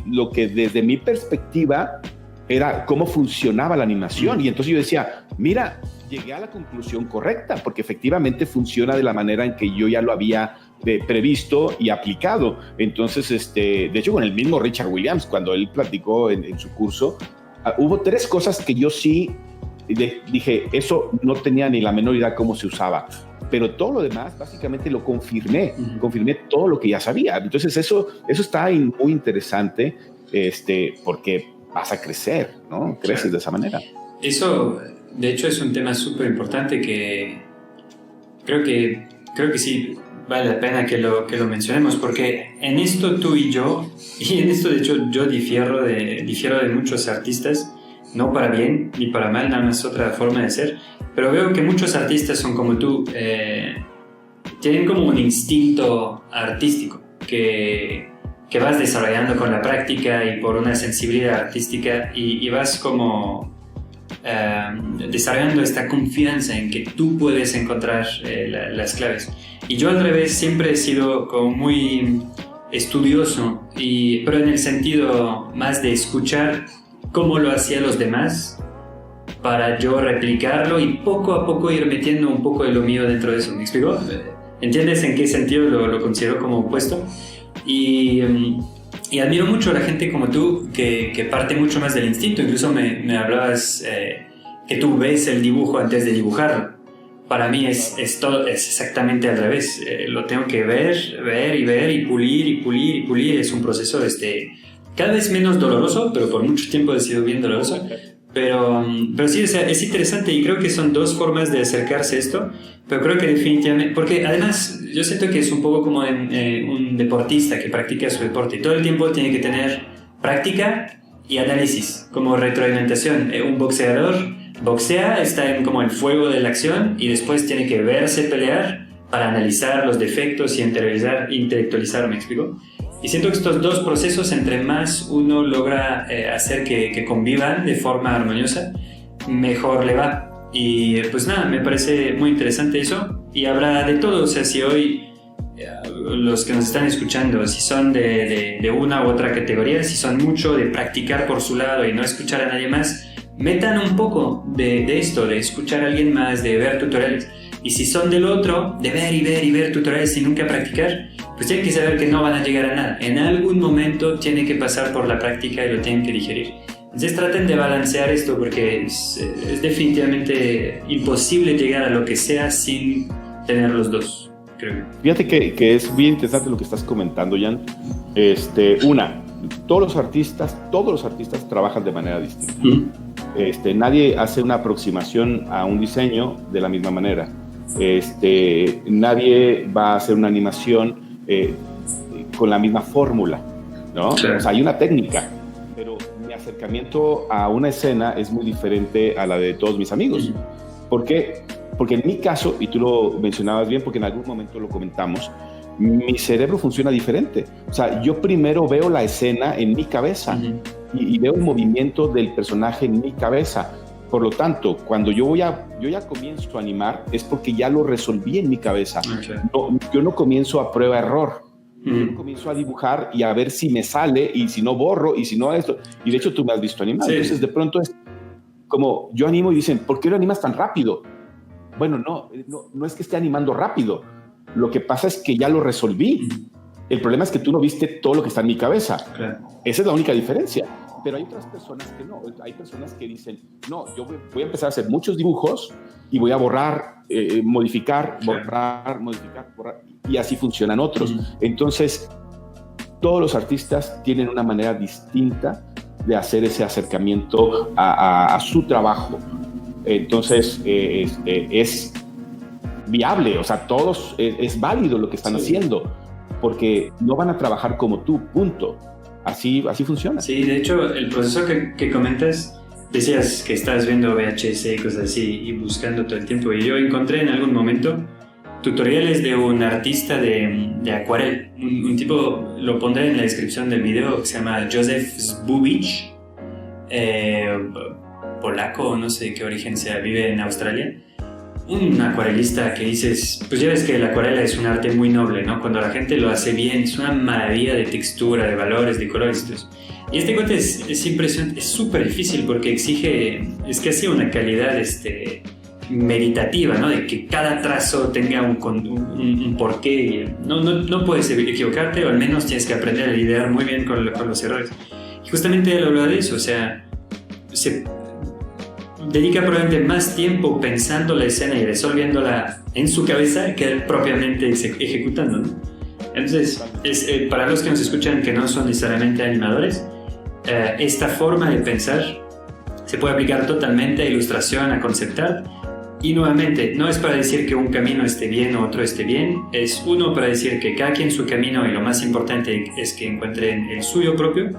desde mi perspectiva era cómo funcionaba la animación. Y entonces yo decía, mira, llegué a la conclusión correcta, porque efectivamente funciona de la manera en que yo ya lo había previsto y aplicado. Entonces, de hecho, con el mismo Richard Williams, cuando él platicó en su curso, hubo 3 cosas que yo sí dije, eso no tenía ni la menor idea cómo se usaba. Pero todo lo demás, básicamente lo confirmé. Confirmé todo lo que ya sabía. Entonces, eso está muy interesante, porque vas a crecer, ¿no? Creces de esa manera. Eso, de hecho, es un tema súper importante que creo que sí vale la pena que lo mencionemos, porque en esto tú y yo, y en esto de hecho yo difiero de muchos artistas, no para bien ni para mal, nada más otra forma de ser, pero veo que muchos artistas son como tú, tienen como un instinto artístico que vas desarrollando con la práctica y por una sensibilidad artística y vas como desarrollando esta confianza en que tú puedes encontrar las claves. Y yo al revés siempre he sido como muy estudioso, pero en el sentido más de escuchar cómo lo hacían los demás para yo replicarlo y poco a poco ir metiendo un poco de lo mío dentro de eso. ¿Me explico? ¿Entiendes en qué sentido lo considero como opuesto? Y admiro mucho a la gente como tú que parte mucho más del instinto. Incluso me hablabas que tú ves el dibujo antes de dibujarlo. Para mí es exactamente al revés. Lo tengo que ver y pulir. Es un proceso cada vez menos doloroso, pero por mucho tiempo ha sido bien doloroso. Pero sí, o sea, es interesante y creo que son 2 formas de acercarse a esto. Pero creo que definitivamente, porque además yo siento que es un poco como un deportista que practica su deporte y todo el tiempo tiene que tener práctica y análisis como retroalimentación. Un boxeador boxea, está en como el fuego de la acción y después tiene que verse pelear para analizar los defectos y intelectualizar, ¿me explico? Y siento que estos 2 procesos, entre más uno logra hacer que convivan de forma armoniosa, mejor le va. Y pues nada, me parece muy interesante eso. Y habrá de todo, o sea, si hoy los que nos están escuchando, si son de una u otra categoría, si son mucho de practicar por su lado y no escuchar a nadie más, metan un poco de esto, de escuchar a alguien más, de ver tutoriales. Y si son del otro, de ver tutoriales y nunca practicar, pues tienen que saber que no van a llegar a nada. En algún momento tienen que pasar por la práctica y lo tienen que digerir. Entonces traten de balancear esto porque es definitivamente imposible llegar a lo que sea sin tener los 2, creo. Fíjate que es bien interesante lo que estás comentando, Jan. Todos los artistas trabajan de manera distinta. Nadie hace una aproximación a un diseño de la misma manera. Nadie va a hacer una animación con la misma fórmula, ¿no? Claro. O sea, hay una técnica, pero mi acercamiento a una escena es muy diferente a la de todos mis amigos. ¿Por qué? Porque en mi caso, y tú lo mencionabas bien porque en algún momento lo comentamos, mi cerebro funciona diferente. O sea, yo primero veo la escena en mi cabeza y veo el movimiento del personaje en mi cabeza. Por lo tanto, cuando yo ya comienzo a animar, es porque ya lo resolví en mi cabeza. Okay. Yo no comienzo a prueba-error. Yo comienzo a dibujar y a ver si me sale y si no borro y si no esto. Y de hecho tú me has visto animar. Sí. Entonces de pronto es como yo animo y dicen, ¿por qué lo animas tan rápido? Bueno, no es que esté animando rápido. Lo que pasa es que ya lo resolví. El problema es que tú no viste todo lo que está en mi cabeza. Claro. Esa es la única diferencia. Pero hay otras personas que no. Hay personas que dicen, no, yo voy a empezar a hacer muchos dibujos y voy a borrar, modificar, borrar. Y así funcionan otros. Entonces, todos los artistas tienen una manera distinta de hacer ese acercamiento a su trabajo. Entonces, es viable. O sea, todos es válido lo que están haciendo porque no van a trabajar como tú, punto. Así funciona. Sí, de hecho, el proceso que comentas decías que estás viendo VHS y cosas así y buscando todo el tiempo, y yo encontré en algún momento tutoriales de un artista de acuarel, un tipo, lo pondré en la descripción del video, que se llama Joseph Zbubicz, polaco, no sé de qué origen sea, vive en Australia. Un acuarelista que dices, pues ya ves que la acuarela es un arte muy noble, ¿no? Cuando la gente lo hace bien, es una maravilla de textura, de valores, de colores, entonces. Y este cuate es impresionante, es súper difícil porque exige, es casi una calidad meditativa, ¿no? De que cada trazo tenga un porqué. No puedes equivocarte, o al menos tienes que aprender a lidiar muy bien con los errores. Y justamente él habla de eso, o sea, se dedica probablemente más tiempo pensando la escena y resolviéndola en su cabeza que propiamente ejecutando, ¿no? Entonces, para los que nos escuchan que no son necesariamente animadores, esta forma de pensar se puede aplicar totalmente a ilustración, a concept art. Y nuevamente, no es para decir que un camino esté bien o otro esté bien, es uno para decir que cada quien su camino, y lo más importante es que encuentren el suyo propio,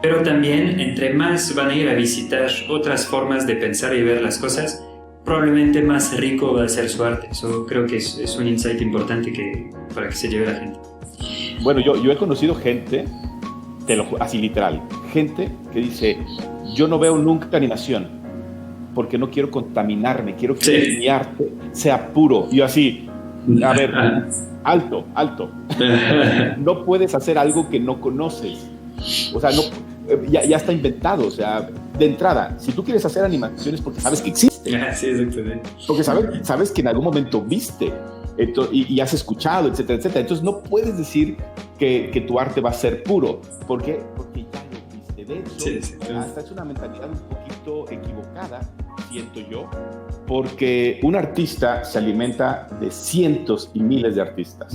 pero también entre más van a ir a visitar otras formas de pensar y ver las cosas, probablemente más rico va a ser su arte. Eso creo que es un insight importante para que se lleve la gente. Bueno, yo he conocido gente, así literal, gente que dice, yo no veo nunca animación porque no quiero contaminarme, quiero que mi arte sea puro. Y yo así, a ver, alto. No puedes hacer algo que no conoces. O sea, ya está inventado. O sea, de entrada, si tú quieres hacer animaciones porque sabes que existe. Sí, exactamente. Porque sabes que en algún momento viste y has escuchado, etcétera, etcétera. Entonces no puedes decir que tu arte va a ser puro. ¿Por qué? Porque ya lo viste. De hecho, hasta es una mentalidad un poquito equivocada, siento yo, porque un artista se alimenta de cientos y miles de artistas.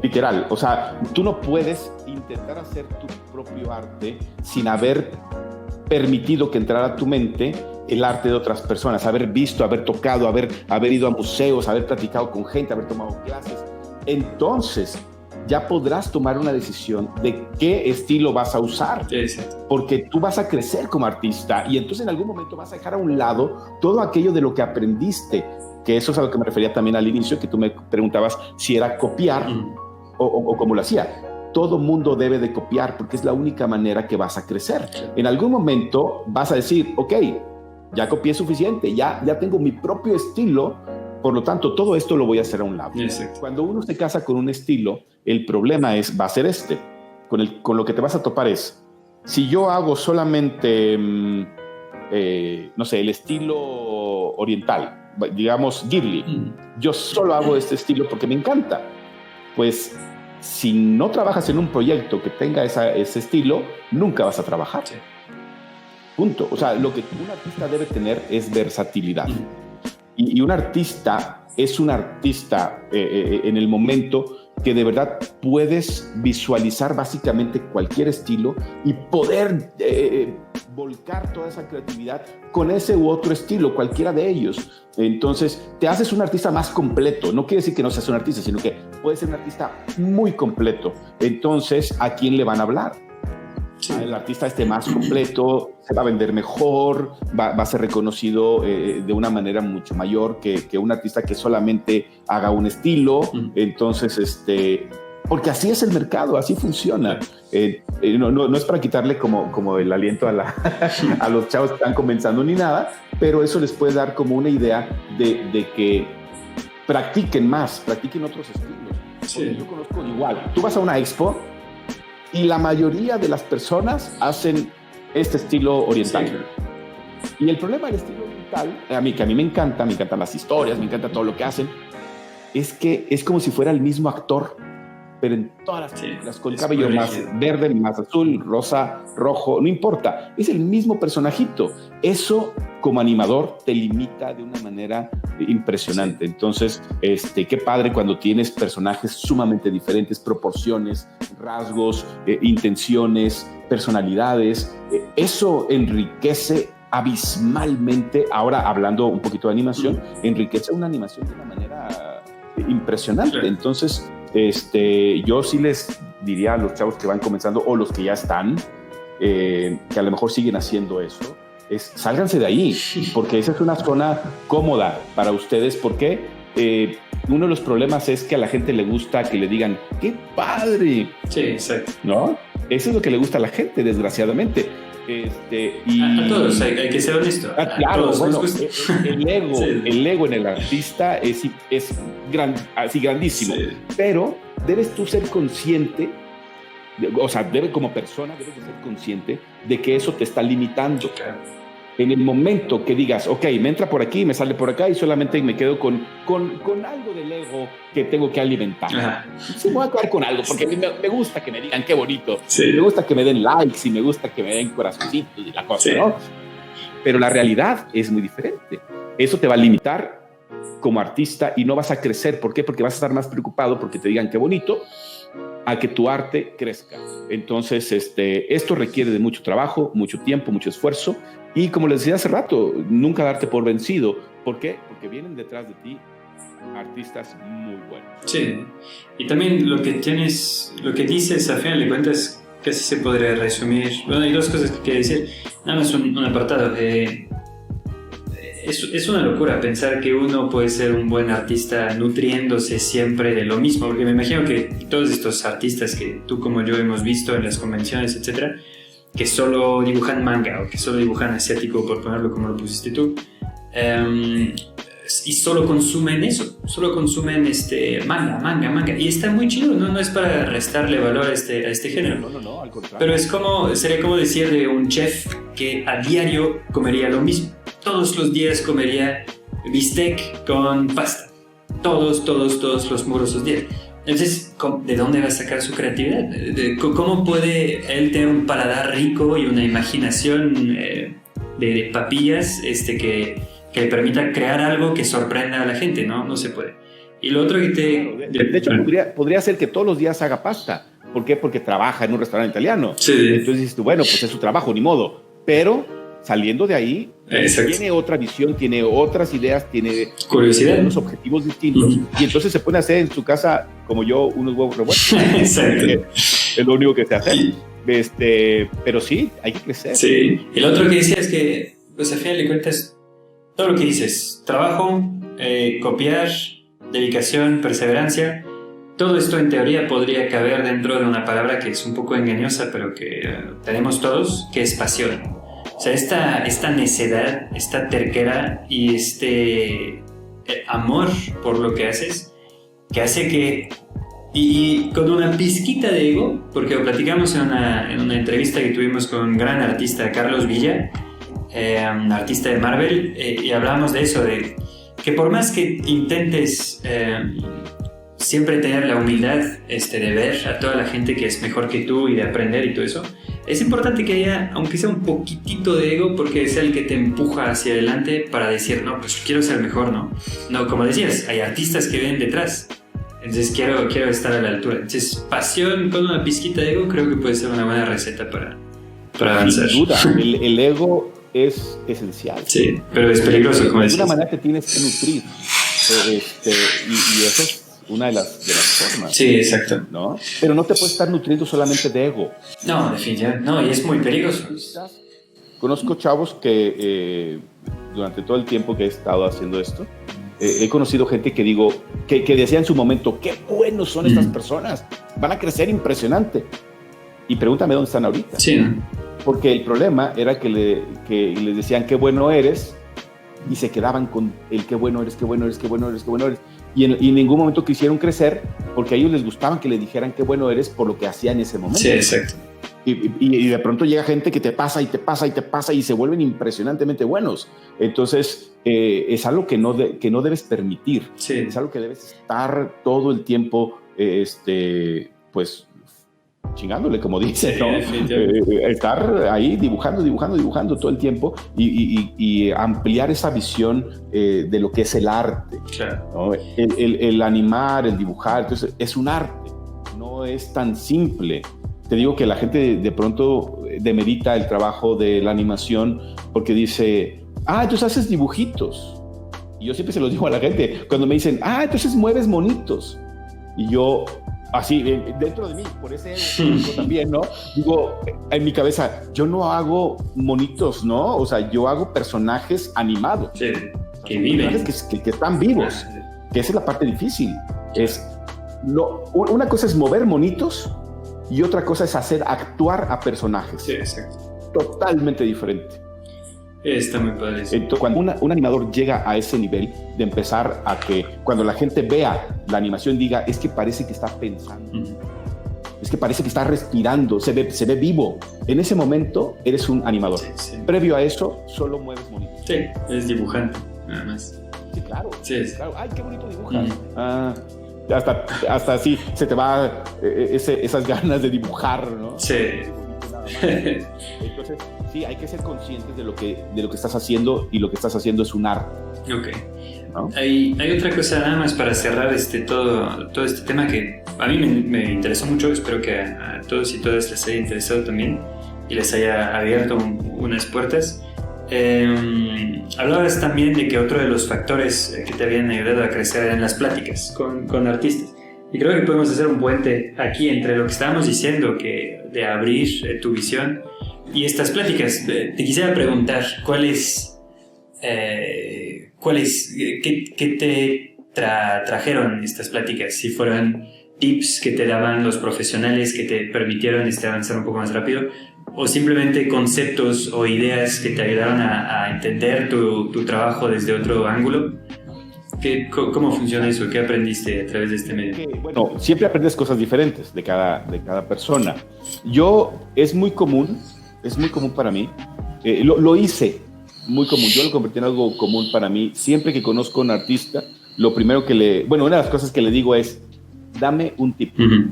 Literal, o sea, tú no puedes intentar hacer tu propio arte sin haber permitido que entrara a tu mente el arte de otras personas, haber visto, haber tocado, haber ido a museos, haber platicado con gente, haber tomado clases. Entonces ya podrás tomar una decisión de qué estilo vas a usar, porque tú vas a crecer como artista y entonces en algún momento vas a dejar a un lado todo aquello de lo que aprendiste, que eso es a lo que me refería también al inicio, que tú me preguntabas si era copiar o cómo lo hacía. Todo mundo debe de copiar porque es la única manera que vas a crecer. En algún momento vas a decir, ok, ya copié suficiente, ya tengo mi propio estilo, por lo tanto todo esto lo voy a hacer a un lado. Cuando uno se casa con un estilo, el problema va a ser con lo que te vas a topar es, si yo hago solamente, no sé, el estilo oriental, digamos Ghibli, yo solo hago este estilo porque me encanta, pues si no trabajas en un proyecto que tenga ese estilo, nunca vas a trabajar. Punto. O sea, lo que un artista debe tener es versatilidad. Y un artista es un artista en el momento que de verdad puedes visualizar básicamente cualquier estilo y poder volcar toda esa creatividad con ese u otro estilo, cualquiera de ellos. Entonces te haces un artista más completo. No quiere decir que no seas un artista, sino que puedes ser un artista muy completo. Entonces, ¿a quién le van a hablar? El artista más completo, se va a vender mejor, va a ser reconocido de una manera mucho mayor que un artista que solamente haga un estilo. Entonces, porque así es el mercado, así funciona. No es para quitarle como el aliento a los chavos que están comenzando ni nada, pero eso les puede dar como una idea de que practiquen otros estilos. Yo conozco igual, tú vas a una expo y la mayoría de las personas hacen este estilo oriental. Y el problema del estilo oriental, que a mí me encantan las historias, me encanta todo lo que hacen, es que es como si fuera el mismo actor, pero en todas las películas, con el cabello más verde, más azul, rosa, rojo, no importa, es el mismo personajito. Eso como animador te limita de una manera impresionante. Entonces, qué padre cuando tienes personajes sumamente diferentes, proporciones, rasgos, intenciones, personalidades. Eso enriquece abismalmente. Ahora, hablando un poquito de animación, enriquece una animación de una manera impresionante. Entonces, yo sí les diría a los chavos que van comenzando o los que ya están, que a lo mejor siguen haciendo eso, sálganse de ahí, porque esa es una zona cómoda para ustedes. ¿Por qué? Uno de los problemas es que a la gente le gusta que le digan, ¡qué padre! Sí, exacto. ¿No? Eso es lo que le gusta a la gente, desgraciadamente. A todos, hay que ser honesto. Claro, bueno, el ego en el artista es así grandísimo, sí. Pero debes tú ser consciente, o sea, como persona debes de ser consciente de que eso te está limitando. Claro. En el momento que digas, ok, me entra por aquí, me sale por acá y solamente me quedo con algo del ego que tengo que alimentar. Ajá. Sí, me voy a quedar con algo porque me gusta que me digan qué bonito. Sí. Me gusta que me den likes y me gusta que me den corazoncitos y la cosa, sí. ¿No? Pero la realidad es muy diferente. Eso te va a limitar como artista y no vas a crecer. ¿Por qué? Porque vas a estar más preocupado porque te digan qué bonito a que tu arte crezca. Entonces, esto requiere de mucho trabajo, mucho tiempo, mucho esfuerzo. Y como les decía hace rato, nunca darte por vencido. ¿Por qué? Porque vienen detrás de ti artistas muy buenos. Sí, y también lo que dices a final de cuentas casi se podría resumir. Bueno, hay dos cosas que quiero decir. Nada más un apartado. Es una locura pensar que uno puede ser un buen artista nutriéndose siempre de lo mismo, porque me imagino que todos estos artistas que tú como yo hemos visto en las convenciones, etcétera, que solo dibujan manga o que solo dibujan asiático, por ponerlo como lo pusiste tú, y solo consumen eso, solo consumen manga, y está muy chido, no es para restarle valor a este género. No, al contrario. Pero sería como decir de un chef que a diario comería lo mismo, todos los días comería bistec con pasta, todos los mugrosos días. Entonces, ¿de dónde va a sacar su creatividad? ¿Cómo puede él tener un paladar rico y una imaginación de papillas que le permita crear algo que sorprenda a la gente? No se puede. Y lo otro que De hecho, podría ser que todos los días haga pasta. ¿Por qué? Porque trabaja en un restaurante italiano. Sí. Entonces dices tú, bueno, pues es su trabajo, ni modo. Pero saliendo de ahí, tiene otra visión, tiene otras ideas, tiene curiosidad, unos objetivos distintos, y entonces se pone a hacer en su casa, como yo, unos huevos revueltos. Exacto. Es lo único que se hace. Pero sí, hay que crecer. Sí. Y lo otro que decía es que, pues al final de cuentas, todo lo que dices, trabajo, copiar, dedicación, perseverancia, todo esto en teoría podría caber dentro de una palabra que es un poco engañosa, pero que tenemos todos, que es pasión. O sea, esta necedad, esta terquera y este amor por lo que haces, que hace que, y con una pizquita de ego, porque lo platicamos en una entrevista que tuvimos con un gran artista, Carlos Villa, un artista de Marvel, y hablábamos de eso, de que por más que intentes siempre tener la humildad de ver a toda la gente que es mejor que tú y de aprender y todo eso, es importante que haya, aunque sea un poquitito de ego, porque es el que te empuja hacia adelante para decir, no, pues quiero ser mejor, ¿no? No, como decías, hay artistas que vienen detrás, entonces quiero estar a la altura. Entonces, pasión con una pizquita de ego creo que puede ser una buena receta para avanzar. Sin duda, el ego es esencial. Sí, pero es peligroso, como decías. De alguna manera te tienes que nutrir, y eso es una de las formas. Sí, exacto. ¿No? Pero no te puedes estar nutriendo solamente de ego. No, definitivamente. No, y es muy peligroso. Conozco chavos que durante todo el tiempo que he estado haciendo esto, he conocido gente que decía en su momento, qué buenos son estas personas, van a crecer impresionante. Y pregúntame dónde están ahorita. Sí, ¿no? Porque el problema era que les decían qué bueno eres y se quedaban con el qué bueno eres. Y en ningún momento quisieron crecer porque a ellos les gustaban que les dijeran qué bueno eres por lo que hacían en ese momento. Sí, exacto. Y de pronto llega gente que te pasa y se vuelven impresionantemente buenos. Entonces, es algo que no debes permitir. Sí. Es algo que debes estar todo el tiempo, pues, chingándole, como dice, ¿no? Estar ahí dibujando todo el tiempo y ampliar esa visión de lo que es el arte. Claro. ¿No? El animar, el dibujar, entonces es un arte, no es tan simple. Te digo que la gente de pronto demerita el trabajo de la animación porque dice, entonces haces dibujitos. Y yo siempre se los digo a la gente cuando me dicen, entonces mueves monitos. Y yo, así, dentro de mí, por ese también, ¿no? Digo, en mi cabeza, yo no hago monitos, ¿no? O sea, yo hago personajes animados. Sí, que viven. Que están vivos, que esa es la parte difícil. Una cosa es mover monitos y otra cosa es hacer actuar a personajes. Sí, exacto. Totalmente diferente. Está muy padre. Entonces, cuando un animador llega a ese nivel de empezar a que cuando la gente vea la animación diga, es que parece que está pensando, es que parece que está respirando, se ve vivo. En ese momento eres un animador. Sí. Previo a eso, solo mueves monitos. Sí, es dibujante, nada más. Sí, claro. Sí. Claro. Ay, qué bonito dibujas. Hasta así se te va esas ganas de dibujar, ¿no? Sí. Entonces, sí, hay que ser conscientes de lo que estás haciendo, y lo que estás haciendo es un arte. Ok. ¿No? Hay otra cosa nada más para cerrar todo este tema que a mí me interesó mucho. Espero que a todos y todas les haya interesado también y les haya abierto unas puertas. Hablabas también de que otro de los factores que te habían ayudado a crecer eran las pláticas con artistas. Y creo que podemos hacer un puente aquí entre lo que estábamos diciendo, de abrir tu visión y estas pláticas. Te quisiera preguntar, ¿qué te trajeron estas pláticas? Si fueron tips que te daban los profesionales que te permitieron avanzar un poco más rápido, o simplemente conceptos o ideas que te ayudaron a entender tu trabajo desde otro ángulo. ¿Cómo funciona eso? ¿Qué aprendiste a través de este medio? Bueno, siempre aprendes cosas diferentes de cada persona. Es muy común para mí, lo hice muy común, yo lo convertí en algo común para mí. Siempre que conozco a un artista, lo primero una de las cosas que le digo es, dame un tip. Uh-huh.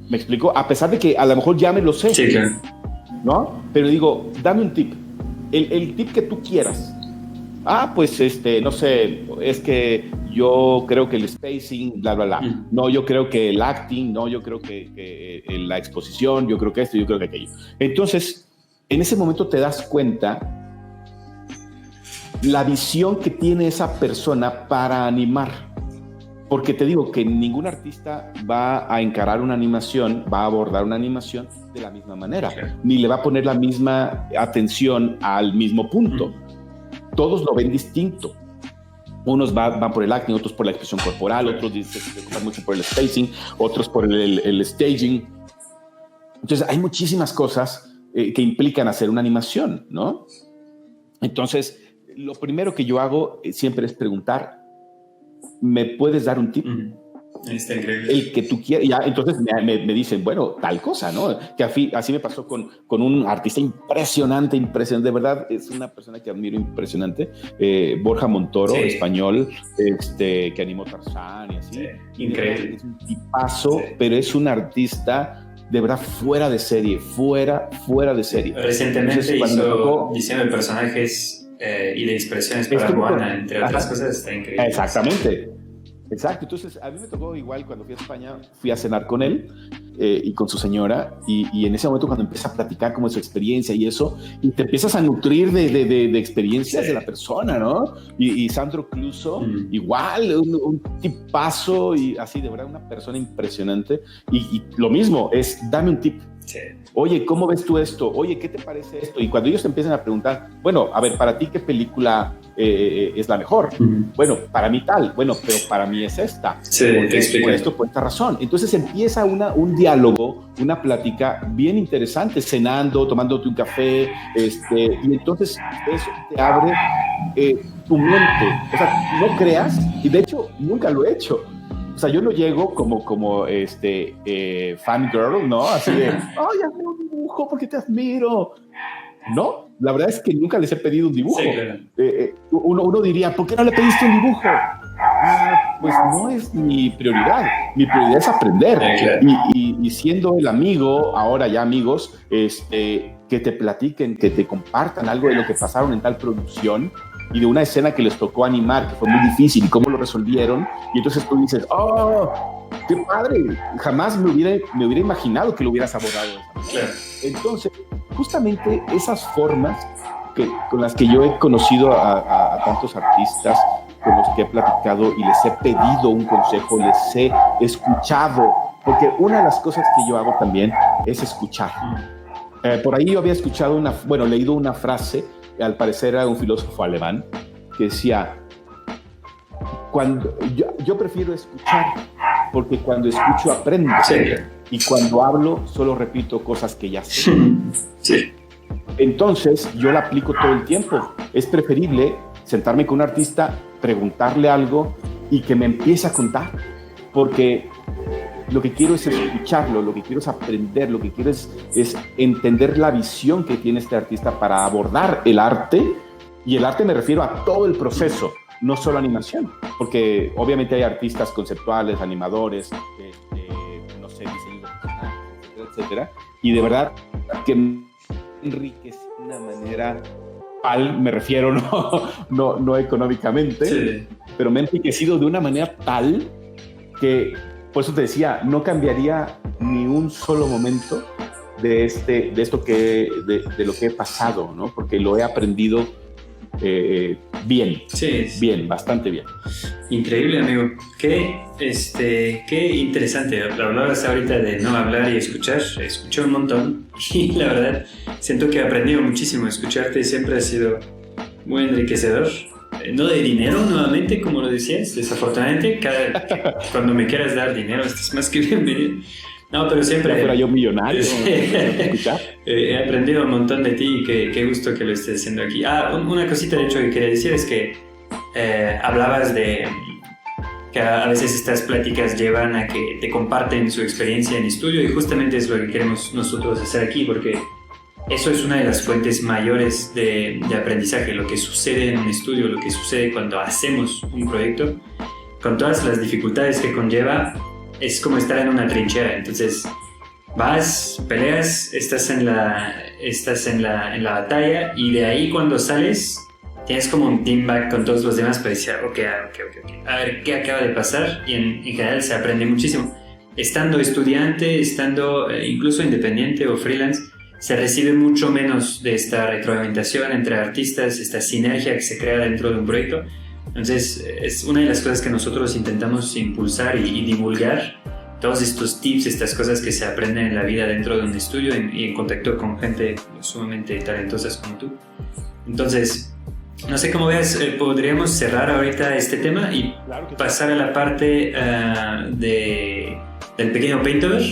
¿Me explico? A pesar de que a lo mejor ya me lo sé. Sí, claro. ¿No? Pero digo, dame un tip. El tip que tú quieras. Pues no sé, es que yo creo que el spacing, bla, bla, bla. No, yo creo que el acting, no, yo creo que la exposición, yo creo que esto, yo creo que aquello. Entonces, en ese momento te das cuenta la visión que tiene esa persona para animar. Porque te digo que ningún artista va a encarar una animación, va a abordar una animación de la misma manera, ni le va a poner la misma atención al mismo punto. Todos lo ven distinto. Unos van por el acting, otros por la expresión corporal, otros se preocupan mucho por el spacing, otros por el staging. Entonces hay muchísimas cosas que implican hacer una animación, ¿no? Entonces, lo primero que yo hago siempre es preguntar, ¿me puedes dar un tip? Está increíble. El que tú quieras. Ya, entonces me dicen, bueno, tal cosa, ¿no? Que así me pasó con un artista impresionante, de verdad, es una persona que admiro impresionante, Borja Montoro, sí. Español, que animó Tarzán y así. Sí, increíble. Es un tipazo, sí. Pero es un artista de verdad fuera de serie. Recientemente hizo diseño de personajes y de expresiones para Moana, entre otras cosas. Está increíble. Exactamente. Exacto, entonces a mí me tocó igual cuando fui a España, fui a cenar con él y con su señora, y en ese momento cuando empieza a platicar como de su experiencia y eso, y te empiezas a nutrir de experiencias de la persona, ¿no? Y Sandro Cluso, igual, un tipazo, y así, de verdad, una persona impresionante, y lo mismo, es dame un tip. Sí. Oye, ¿cómo ves tú esto? Oye, ¿qué te parece esto? Y cuando ellos te empiezan a preguntar, bueno, a ver, para ti, ¿qué película es la mejor? Bueno, para mí tal, bueno, pero para mí es esta. Sí, por esto, por esta razón. Entonces empieza un diálogo, una plática bien interesante, cenando, tomándote un café, y entonces eso te abre tu mente. O sea, no creas, y de hecho nunca lo he hecho. O sea, yo no llego como fangirl, ¿no? Así de, ¡ay, hazme un dibujo porque te admiro! No, la verdad es que nunca les he pedido un dibujo. Sí, claro. Uno diría, ¿por qué no le pediste un dibujo? Pues no es mi prioridad. Mi prioridad es aprender. Claro. Y siendo el amigo, ahora ya amigos, que te platiquen, que te compartan algo de lo que pasaron en tal producción, y de una escena que les tocó animar, que fue muy difícil, y cómo lo resolvieron, y entonces tú dices, ¡oh, qué padre! Jamás me hubiera imaginado que lo hubieras abordado de esa manera. Claro. Entonces, justamente esas formas con las que yo he conocido a tantos artistas, con los que he platicado y les he pedido un consejo, les he escuchado, porque una de las cosas que yo hago también es escuchar. Por ahí yo había escuchado leído una frase, al parecer era un filósofo alemán, que decía, yo prefiero escuchar, porque cuando escucho aprendo, Sí. y cuando hablo solo repito cosas que ya sé. Sí. Entonces yo la aplico todo el tiempo. Es preferible sentarme con un artista, preguntarle algo y que me empiece a contar, porque lo que quiero es escucharlo, lo que quiero es aprender, lo que quiero es entender la visión que tiene este artista para abordar el arte, y el arte me refiero a todo el proceso, no solo animación, porque obviamente hay artistas conceptuales, animadores, no sé, diseño de personajes, etcétera, y de verdad que me enriquece de una manera tal, me refiero no económicamente, Sí. pero me ha enriquecido de una manera tal que, por eso te decía, no cambiaría ni un solo momento de lo que he pasado, ¿no? Porque lo he aprendido bien, Sí. bien, bastante bien. Increíble, amigo. Qué interesante. Hablabas ahorita de no hablar y escuchar. Escuché un montón y la verdad siento que he aprendido muchísimo. Escucharte siempre ha sido muy enriquecedor. No de dinero, nuevamente, como lo decías. Desafortunadamente, cuando me quieras dar dinero, estás más que bienvenido. No, pero siempre... Ya fuera yo millonario, escuchar. He aprendido un montón de ti y qué gusto que lo estés haciendo aquí. Una cosita de hecho que quería decir es que hablabas de que a veces estas pláticas llevan a que te comparten su experiencia en estudio, y justamente es lo que queremos nosotros hacer aquí, porque eso es una de las fuentes mayores de aprendizaje, lo que sucede en un estudio, lo que sucede cuando hacemos un proyecto, con todas las dificultades que conlleva. Es como estar en una trinchera. Entonces vas, peleas, estás en la batalla, y de ahí cuando sales tienes como un team back con todos los demás para decir ok, a ver qué acaba de pasar, y en general se aprende muchísimo. Estando estudiante, estando incluso independiente o freelance, se recibe mucho menos de esta retroalimentación entre artistas, esta sinergia que se crea dentro de un proyecto. Entonces es una de las cosas que nosotros intentamos impulsar y divulgar, todos estos tips, estas cosas que se aprenden en la vida dentro de un estudio y en contacto con gente sumamente talentosa como tú. Entonces, no sé cómo veas, podríamos cerrar ahorita este tema y Claro que sí. pasar a la parte del pequeño Paintover.